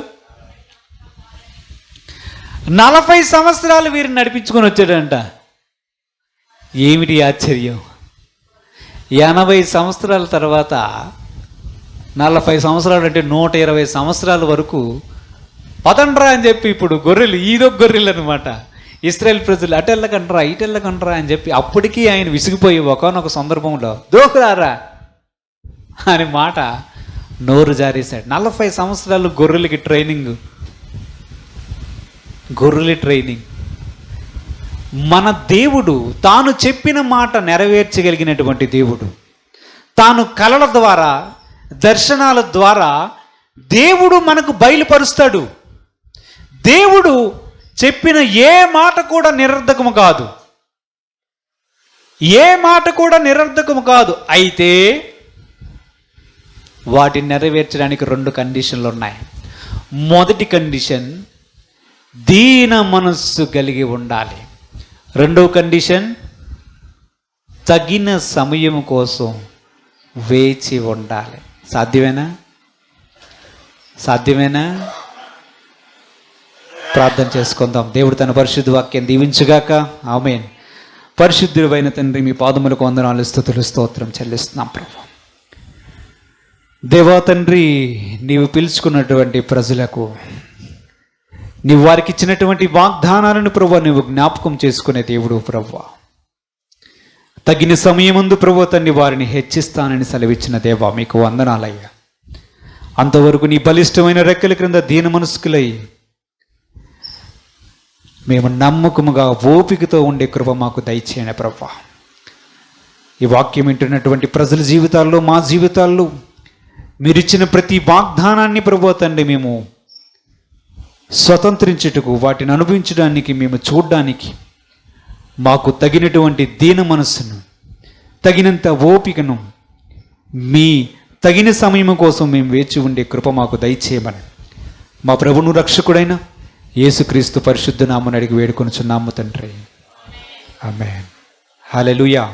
40 సంవత్సరాలు వీరిని నడిపించుకొని వచ్చాడంట. ఏమిటి ఆశ్చర్యం! 80 సంవత్సరాల తర్వాత 40 సంవత్సరాలు అంటే 120 సంవత్సరాల వరకు పదండ్రా అని చెప్పి ఇప్పుడు గొర్రెలు, ఈదొక గొర్రెలు అనమాట. ఇశ్రాయేల్ ప్రజలు అటెళ్ళకండ్రా ఇటెళ్ళకండ్రా అని చెప్పి అప్పటికీ ఆయన విసిగిపోయి ఒకానొక సందర్భంలో దోకురారా అనే మాట నోరు జారేశాడు. 40 సంవత్సరాలు గొర్రెలకి ట్రైనింగ్. మన దేవుడు తాను చెప్పిన మాట నెరవేర్చగలిగినటువంటి దేవుడు. తాను కలల ద్వారా, దర్శనాల ద్వారా దేవుడు మనకు బయలుపరుస్తాడు. దేవుడు చెప్పిన ఏ మాట కూడా నిరర్ధకము కాదు. ఏ మాట కూడా నిరర్ధకము కాదు. అయితే వాటిని నెరవేర్చడానికి 2 కండిషన్లు ఉన్నాయి. మొదటి కండిషన్, దీన మనస్సు కలిగి ఉండాలి. రెండవ కండిషన్, తగిన సమయం కోసం వేచి ఉండాలి. సాధ్యమేనా? సాధ్యమేనా? ప్రార్థన చేసుకుందాం. దేవుడు తన పరిశుద్ధ వాక్యం దీవించుగాక. ఆమేన్. పరిశుద్ధుడైన తండ్రి, మీ పాదములకు వందనాలు, స్తుతులు, స్తోత్రం చెల్లిస్తున్నాం ప్రభు. దేవా తండ్రి, నీవు పిలుచుకున్నటువంటి ప్రజలకు నీవు వారికి ఇచ్చినటువంటి వాగ్దానాలను ప్రభు నువ్వు జ్ఞాపకం చేసుకునే దేవుడు ప్రభు. తగిన సమయమందు ప్రభు తండ్రి వారిని హెచ్చిస్తానని సెలవిచ్చిన దేవా మీకు వందనాలయ్యా. అంతవరకు నీ బలిష్టమైన రెక్కల క్రింద దీన మనస్కులై మేము నమ్మకముగా ఓపికతో ఉండే కృప మాకు దయచేయండి ప్రభా. ఈ వాక్యం వింటున్నటువంటి ప్రజల జీవితాల్లో, మా జీవితాల్లో మీరిచ్చిన ప్రతి వాగ్దానాన్ని ప్రభు తండ్రి మేము స్వతంత్రించుటకు, వాటిని అనుభవించడానికి, మేము చూడడానికి మాకు తగినటువంటి దీన మనస్సును, తగినంత ఓపికను, మీ తగిన సమయం కోసం మేము వేచి ఉండే కృప మాకు దయచేయమని మా ప్రభువును రక్షకుడైన యేసుక్రీస్తు పరిశుద్ధ నామమున అడిగి వేడుకొనుచున్నాము తండ్రి. ఆమేన్. హల్లెలూయా.